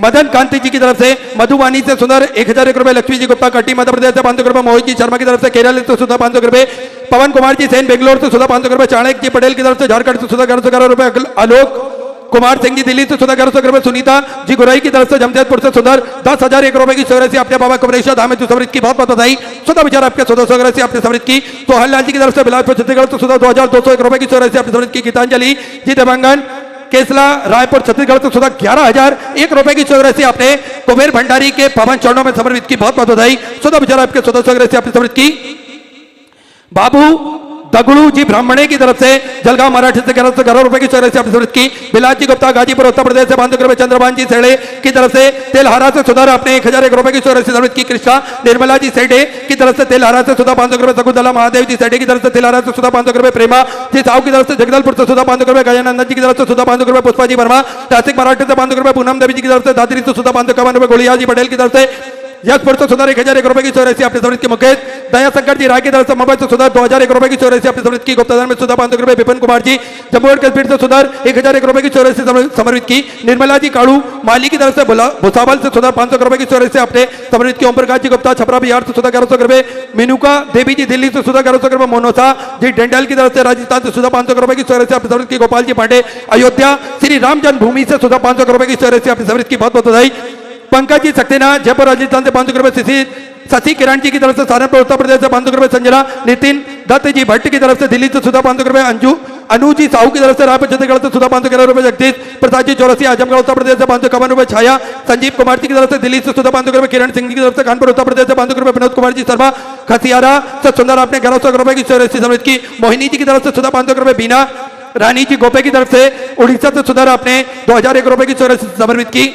मदन कांति जी की तरफ से, मधुवानी से सुंदर 1001 रुपए, लक्ष्मी जी गुप्ता कटी मध्य प्रदेश से 500 रुपए, मोहित जी शर्मा की तरफ से केरल से सुधा 500 रुपए, पवन कुमार जी सेन बेंगलोर से सुधा 500 रुपए, चाणक्य जी पटेल की तरफ से झारखंड से सुधा 1111 रुपए, आलोक कुमार सिंह जी दिल्ली से सुधा 1100 रुपए, सुनीता जी गुराई की तरफ से जमशेदपुर से सुंदर 10,001 रुपए की राशि आपने बाबा कमरेश्वर धाम में समृद्ध की। बहुत बहुत बधाई। सुधा विचार आपके 1400 राशि आपने समृद्ध की। तो हरलाल जी की तरफ से बिलासपुर छत्तीसगढ़ से सुधा 2,201 रुपए की राशि आपने समृद्ध की। गीतांजलि जी देवांगन केसला रायपुर छत्तीसगढ़ से सुधा 11,001 रुपए की राशि आपने कुबेर भंडारी के पावन चरणों में समर्पित की। बहुत बहुत बधाई। सुधा विचार आपके 1400 राशि आपने समर्पित की। बाबू दगड़ू जी ब्राह्मणे की तरफ से जलगांव महाराष्ट्र से 1111 रुपए की राशि आपने समर्पित की। बिलास जी गुप्ता गाजीपुर उत्तर प्रदेश से 500 रुपए, चंद्रभान जी सेड़े की तरफ से तेलहारा से सुधा आपने 1,001 रुपए की राशि समर्पित की। कृष्णा निर्मला जी सेडे की तरफ से तेलहारा से सुधा 500 रुपए, शकुंतला महादेव जी सेडे की तरफ से तेलहारा से सुधा 500 रुपए, प्रेमा जी साहू की तरफ से जगदलपुर से सुधा 500 रुपए, गजानंदन जी की तरफ से सुधा 500 रुपए, पुष्पा जी वर्मा नासिक महाराष्ट्र से 500 रुपए, पूनम देवी जी की तरफ से दादरी से सुधा 551 रुपए, गोलिया जी पटेल की तरफ से यशपुर से सुधा 1,001 रुपए की राशि आपने समृद्ध की। मुकेश दया शंकर जी राय की तरफ से मुंबई से सुधा 2,001 रुपए की राशि आपने समृद्ध की। गुप्ताधन में सुधा 500 रुपए, विपिन कुमार जी जम्मू एंड कश्मीर से सुधा 1,001 रुपए की राशि समर्पित की। निर्मला जी काड़ू माली की तरफ से भुसावल से सुधा 500 रुपए की राशि आपने समर्पित की। ओम प्रकाश जी गुप्ता छपरा बिहार से सुधा 1100 रुपए, मेनुका देवी जी दिल्ली से सुधा 1100 रुपए, मोनोसा जी डेंडल की तरफ से राजस्थान से सुधा 500 रुपए की राशि आपने समर्पित की। गोपाल जी पांडे अयोध्या श्री राम जन्मभूमि से सुधा 500 रुपए की राशि आपने समर्पित की। बहुत बहुत बधाई। पंकज जी सक्सेना जयपुर राजस्थान से 500 रुपए, शशि किरण जी की तरफ से सहारनपुर उत्तर प्रदेश से 500 रुपए, संजना नितिन दत्त जी भट्ट की तरफ से दिल्ली से सुधा 500 रुपए, अनु जी साहू की तरफ से रायपुर छत्तीसगढ़ से सुधा 511 रुपए, जगदीश प्रसाद जी चौरसिया आजमगढ़ उत्तर प्रदेश से 551 रुपए, छाया संजीव कुमार जी की तरफ से दिल्ली से सुधा 500 रुपए, किरण सिंह जी की तरफ से कानपुर उत्तर प्रदेश से 500 रुपए, विनोद कुमार जी शर्मा खसियारा से सुंदर आपने 1100 रुपए की राशि समर्पित की। मोहिनी जी की तरफ से सुधा 500 रुपए, बीना रानी जी गोपे की तरफ से उड़ीसा से सुधा आपने 2,001 रुपए की राशि समर्पित की।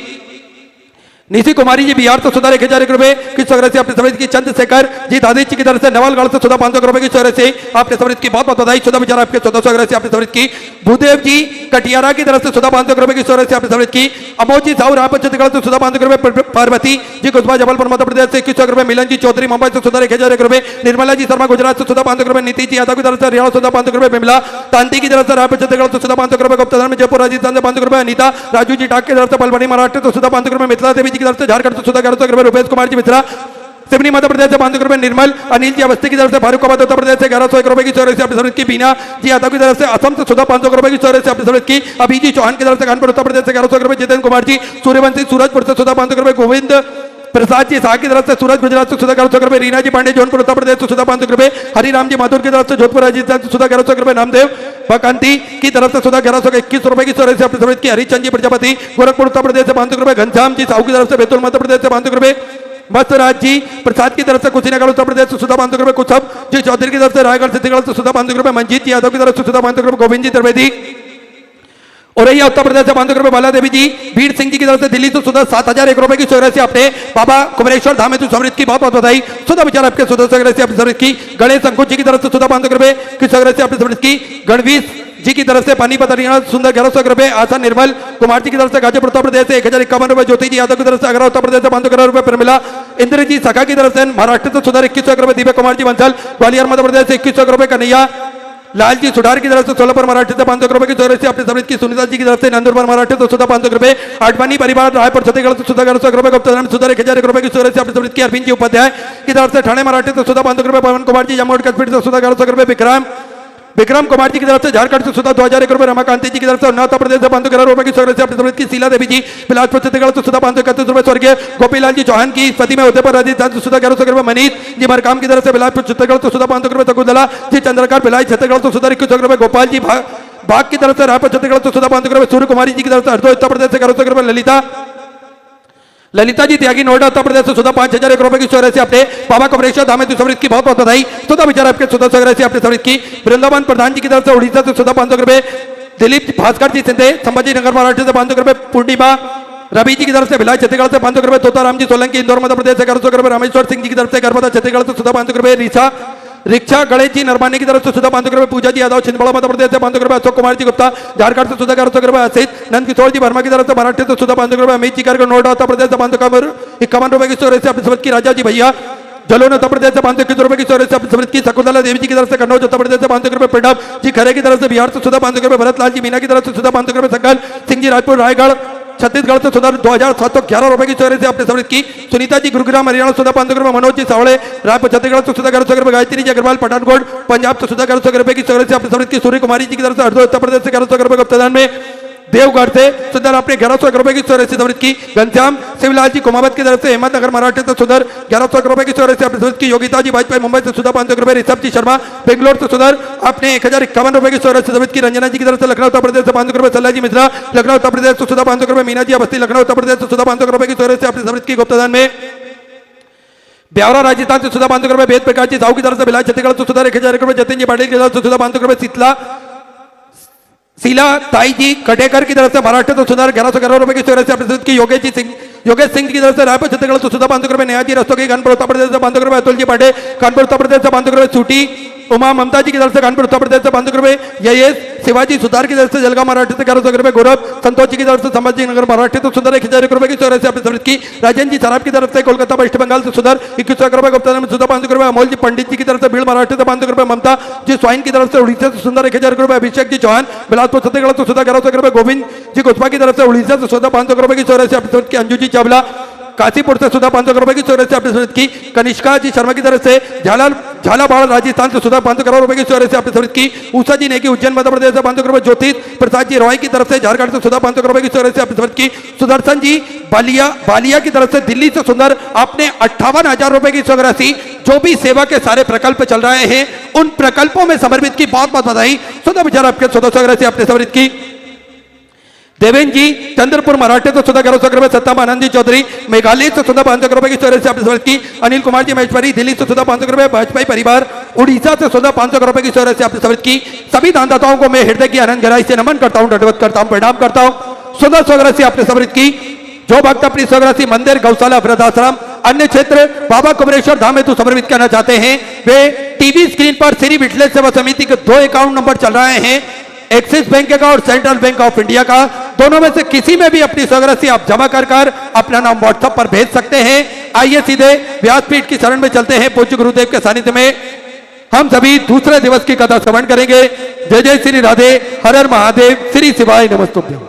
निशी कुमारी जी बिहार से सुधा 1,001 रुपए की राशि आपने समर्पित की। चंद्रशेखर जी दादेश जी की तरफ से नवलगढ़ से सुधा 500 रुपए की राशि आपने समर्पित की। बहुत बहुत बधाई। सुधा विचार आपके 1400 राशि आपने समर्पित की। भूदेव जी कटियारा की तरफ से सुधा 500 रुपए की राशि आपने समर्पित की। अमोद जी साहू रायपुर छत्तीसगढ़ से सुधा 500 रुपए, पार्वती जी कुशवा जबलपुर मध्य प्रदेश से 2100 रुपए, मिलन जी चौधरी मुंबई से सुधा 1,001 रुपए, निर्मला जी शर्मा गुजरात से सुधा 500 रुपए, नीतीश जी यादव की तरफ से हरियाणा सुधा 500 रुपए, बिमला तांती की तरफ से रायपुर छत्तीसगढ़ से सुधा 500 रुपए, गुप्ताधन में जयपुर राजस्थान से 500 रुपए, अनीता राजू जी टाक की तरफ से पलवड़ी महाराष्ट्र से सुधा 500 रुपए, मिथिला देवी जी की तरफ से झारखंड से सुधा 1100 रुपए, रुपेश कुमार जी मिश्रा सिवनी मध्य प्रदेश से 500 रुपए, निर्मल अनिल जी अवस्थी की तरफ से फारूकाबाद उत्तर प्रदेश से 1101 रुपए की राशि आपने समर्पित की। बीना जी यादव की तरफ से असम से सुधा 500 रुपए की राशि आपने समर्पित की। अभी जी चौहान की तरफ से कानपुर उत्तर प्रदेश से 1100 रुपए, जितेंद्र कुमार जी सूर्यवंशी सूरजपुर से सुधा 500 रुपए, गोविंद प्रसाद जी शाह की तरफ से सूरज गुजरात से सुधा 1100 रुपए, रीना जी पांडे जौनपुर उत्तर प्रदेश से सुधा 500 रुपए, हरिराम जी माथुर की तरफ से जोधपुर राजस्थान से सुधा 1100 रुपए, नामदेव बकांती की तरफ से सुधा 1121 रुपए की राशि आपने समर्पित की। हरिचंद जी प्रजापति गोरखपुर उत्तर प्रदेश से 500 रुपए, घनश्याम जी साहू की तरफ से बैतूल मध्य प्रदेश से 500 रुपए, मस्तराज जी प्रसाद की तरफ से कुशीनगर उत्तर प्रदेश से सुधा 500 रुपए, कुछब जी चौधरी की तरफ से रायगढ़ छत्तीसगढ़ से सुधा 500 रुपए, मंजीत यादव की तरफ से सुधा 500 रुपए, गोविंद जी त्रिवेदी औरैया उत्तर प्रदेश से 500 रुपए, बाला देवी जी वीर सिंह जी की तरफ से दिल्ली से सुधा 7,001 रुपए की राशि आपने बाबा कुमरेश्वर धाम में समृद्ध की। बहुत बहुत बधाई। सुधा विचार आपके 1400 राशि आपने समृद्ध की। गणेश अंकुश जी की तरफ से सुधा 500 रुपए की राशि आपने समृद्ध की। गणवीर जी की तरफ से पानीपत हरियाणा सुंदर 1100 रुपए, आशा निर्मल कुमार जी की तरफ से गाजीपुर उत्तर प्रदेश से 1,051 रुपए, ज्योति जी यादव की तरफ से आगरा उत्तर प्रदेश से 500 रुपए, प्रमिला इंद्र जी सखा की तरफ से महाराष्ट्र से सुधा 2100 रुपए, दीपक कुमार जी बंसल ग्वालियर मध्य प्रदेश से 2100 रुपए, कन्हैया लाल जी सुधार की तरफ से सोलापुर महाराष्ट्र से 500 रुपए की राशि आपने समृद्ध की। सुनीता जी की तरफ से नंदुरबार महाराष्ट्र से सुधा 500 रुपए, आडवाणी परिवार रायपुर छत्तीसगढ़ से सुधा 1100 रुपए, गुप्ताधन में सुधा 1,001 रुपए की राशि आपने समृद्ध की। अरविंद जी उपाध्याय की तरफ से ठाणे महाराष्ट्र से सुधा 500 रुपए, पवन कुमार जी जम्मू एंड कश्मीर से सुधा 1100 रुपए, विक्रम कुमार जी की तरफ से झारखंड से सुधा 2,001 रुपए, रमाकांति जी की तरफ से उत्तर प्रदेश से 511 रुपए की राशि आपने समर्पित की। शीला देवी जी बिलासपुर छत्तीसगढ़ से सुधा 531 रुपए, स्वर्गीय गोपीलाल जी चौहान की स्मृति में उदयपुर राजस्थान से सुधा 1100 रुपए, मनीत जी मरकाम की तरफ से बिलासपुर छत्तीसगढ़ से सुधा 500 रुपए, तकुदला जी चंद्रकार भिलाई छत्तीसगढ़ से सुधा 21 रुपए, गोपाल जी बाग की तरफ से रायपुर छत्तीसगढ़ से सुधा 500 रुपए, सूर्य कुमारी जी की तरफ से हरदोई उत्तर प्रदेश से 1100 रुपए, ललिता जी त्यागी नोएडा उत्तर प्रदेश से सुधा 5,001 रुपए की राशि आपने बाबा कमरेश्वर धाम में समृद्ध की। बहुत बहुत बधाई। सुधा विचार आपके 1400 राशि आपने समृद्ध की। वृंदावन प्रधान जी की तरफ से उड़ीसा से सुधा 500 रुपए, दिलीप भास्कर जी सिंधे संभाजी नगर महाराष्ट्र से 500 रुपए, पूर्णिमा रवि जी की तरफ से भिलाई छत्तीसगढ़ से 500 रुपए, तोताराम जी सोलंकी इंदौर मध्य प्रदेश से 1100 रुपए, रामेश्वर सिंह जी की तरफ से गर्भदा छत्तीसगढ़ से सुधा 500 रुपए, रीसा रिक्शा गणेश जी नरमानी की तरफ से सुधा 500 रुपए, पूजा जी यादव छिंदवाड़ा मध्य प्रदेश से 500 रुपए, अशोक कुमार जी गुप्ता झारखंड से सुधा 1100 रुपए, असित नंद किशोर जी वर्मा की तरफ से महाराष्ट्र से सुधा 500 रुपए, अमित जी करके नोएडा उत्तर प्रदेश से 551 रुपए की स्टोरेज से अपनी समझ की राजा जी भैया जलोन उत्तर प्रदेश से 521 रुपए की स्टोरेज से अपनी समृद्ध की शकुंतला देवी जी की तरफ से कन्नौज उत्तर प्रदेश से 500 रुपए, पिंडप जी खरे की तरफ से बिहार से सुधा 500 रुपए, भरत लाल जी मीना की तरफ से सुधा 500 रुपए, संकल सिंह जी राजपुर रायगढ़ छत्तीसगढ़ से सुधा 2711 रुपए की स्टोरेज से अपने समृद्ध की, सुनीता जी गुरुग्राम हरियाणा सुधा 500 रुपए, मनोज जी सावड़े रायपुर छत्तीसगढ़ से सुधा 1100 रुपए, गायत्री जी अग्रवाल पठानकोट पंजाब से सुधा 1100 रुपए की स्टोरेज से अपने समृद्ध की, सूर्य कुमारी जी की तरफ से हरदोई उत्तर प्रदेश से 1100 रुपए, गुप्तदान में देवगढ़ से सुंदर अपने 1100 रुपए की स्टोरेज से समृद्ध की, घनश्याम शिवलाल जी कुमावत की तरफ से हेमंत नगर मराठी से सुंदर 1100 रुपए की स्टोरेज से अपने समृद्ध की, योगिता जी वाजपेयी मुंबई से सुधा 500 रुपए, ऋषभ जी शर्मा बेंगलोर से सुंदर अपने 1051 रुपए की स्टोरेज से समृद्ध की, रंजना जी की तरफ से लखनऊ उत्तर प्रदेश से 500 रुपए, सल्ला जी मिश्रा लखनऊ उत्तर प्रदेश से सुधा 500 रुपए, मीना जी अवस्थी लखनऊ उत्तर प्रदेश से सुधा 500 रुपए की स्टोरेज से अपने समृद्ध की, गुप्तदान में ब्यावरा राजस्थान से सुधा 500 रुपए, वेद प्रकाश जी साहू की तरफ से बिलास छत्तीसगढ़ से सुधा 1000 रुपए, जतिन जी पाटिल की तरफ से सुधा 500 रुपए, शीतला शीला ताई जी कटेकर की तरफ से महाराष्ट्र तो सुधार 1111 रुपए की स्टोरेज से अपने की, योगेश सिंह की तरफ से रायपुर छत्तीसगढ़ तो सुधा 500 रुपए, नया जी रस्तोगी कानपुर उत्तर प्रदेश से 500 रुपए, अतुल जी पांडे कानपुर उत्तर प्रदेश से 500 रुपए, छूटी उमा ममता जी की तरफ से कानपुर उत्तर प्रदेश से 500 रुपए, यश शिवाजी सुधार की तरफ से जलगांव महाराष्ट्र से 1100 रुपए, गौरव संतोष जी की तरफ से संभाजी नगर महाराष्ट्र तो सुधार 1000 रुपए की स्टोरेज से अपने समृद्ध की, राजेंद्र जी सराफ की तरफ से कोलकाता वेस्ट बंगाल से सुधार 21 रुपए, गुप्ता में सुधा 500 रुपए, अमोल जी पंडित जी की तरफ से भीड़ महाराष्ट्र से 500 रुपए, ममता जी स्वाइन की तरफ से उड़ीसा से सुंदर 1000 रुपए, अभिषेक जी चौहान बिलासपुर छत्तीसगढ़ से सुधा 1100 रुपए, गोविंद जी कुशवा की तरफ से उड़ीसा से सुधा 500 रुपए की स्टोरेज से अपने समृद्ध की, अंजू जी चावला काशीपुर से सुधा 500 रुपए की स्टोरेज से अपने समृद्ध की, कनिष्का जी शर्मा की तरफ से झालावाड़ राजस्थान से सुधा 500 करोड़ रुपए की स्टोरेज से अपने समृद्ध की, उषा जी ने की उज्जैन मध्य प्रदेश से 500 रुपए, ज्योतिष प्रसाद जी रॉय की तरफ से झारखंड से सुधा 500 रुपए की स्टोरेज से अपने समृद्ध की, सुदर्शन जी बालिया की तरफ से दिल्ली से सुंदर आपने 58,000 रुपए की राशि, जो भी सेवा के सारे प्रकल्प चल रहे हैं उन प्रकल्पों में समर्पित की, बहुत बहुत बधाई। सुधा विचार आपके सदस्य राशि अपने समृद्ध की, देवेंद्र जी चंद्रपुर मराठे से सुधा 1100 रुपए, सत्ताम आनंद जी चौधरी मेघालय से सुधा 500 रुपए की स्टोरेज से अपने समर्थ की, अनिल कुमार जी महेश्वरी दिल्ली से सुधा 500 रुपए, वाजपेयी परिवार उड़ीसा से सुधा 500 रुपए की स्टोरेज से अपने समर्थ की, सभी दानदाताओं को मैं हृदय की आनंद गहराई से नमन करता हूं, दंडवत करता हूं, प्रणाम करता हूं। सुधा स्वराशि अपने समर्थ की, जो भक्त अपनी स्वराशि मंदिर गौशाला वृद्धाश्रम अन्य क्षेत्र बाबा कुमरेश्वर धाम हेतु समर्पित करना चाहते हैं, वे टीवी स्क्रीन पर श्री विठलेश सेवा समिति के 2 अकाउंट नंबर चल रहे हैं, एक्सिस बैंक का और सेंट्रल बैंक ऑफ इंडिया का, दोनों में से किसी में भी अपनी स्वराशि आप जमा कर अपना नाम व्हाट्सएप पर भेज सकते हैं। आइए सीधे व्यासपीठ की शरण में चलते हैं, पूज्य गुरुदेव के सानिध्य में हम सभी दूसरे दिवस की कथा श्रवण करेंगे। जय जय श्री राधे, हर हर महादेव, श्री शिवाय नमस्तुभ्यं।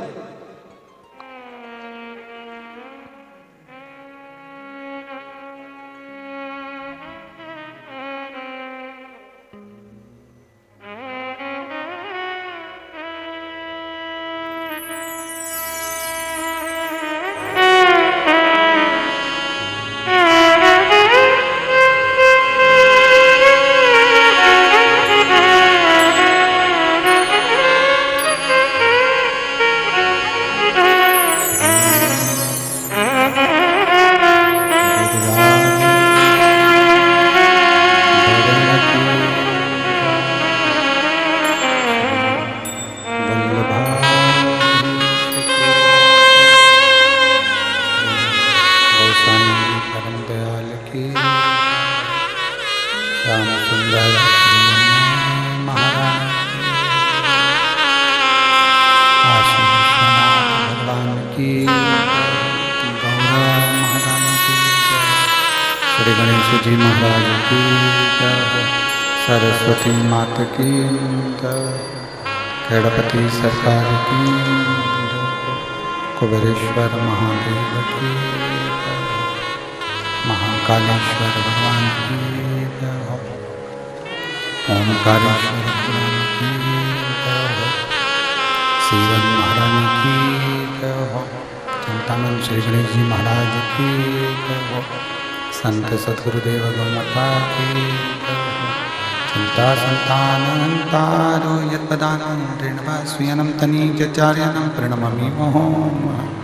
श्री गणेश जी महाराज की जय, सरस्वती माता की जय, गणपति सरकार की जय, कुबेरेश्वर महादेव की जय, महाकालेश्वर भगवान की जय, ओंकारेश्वर भगवान की जय, शिवन महारानी की जय, चिंतामन श्री गणेश जी महाराज की जय, संत सद्गुरुदेव गौमाता की चिंता संतानंतारो यत्पदानं ऋणवा स्वीयनं तनीचार्यानं प्रणमामि ओम।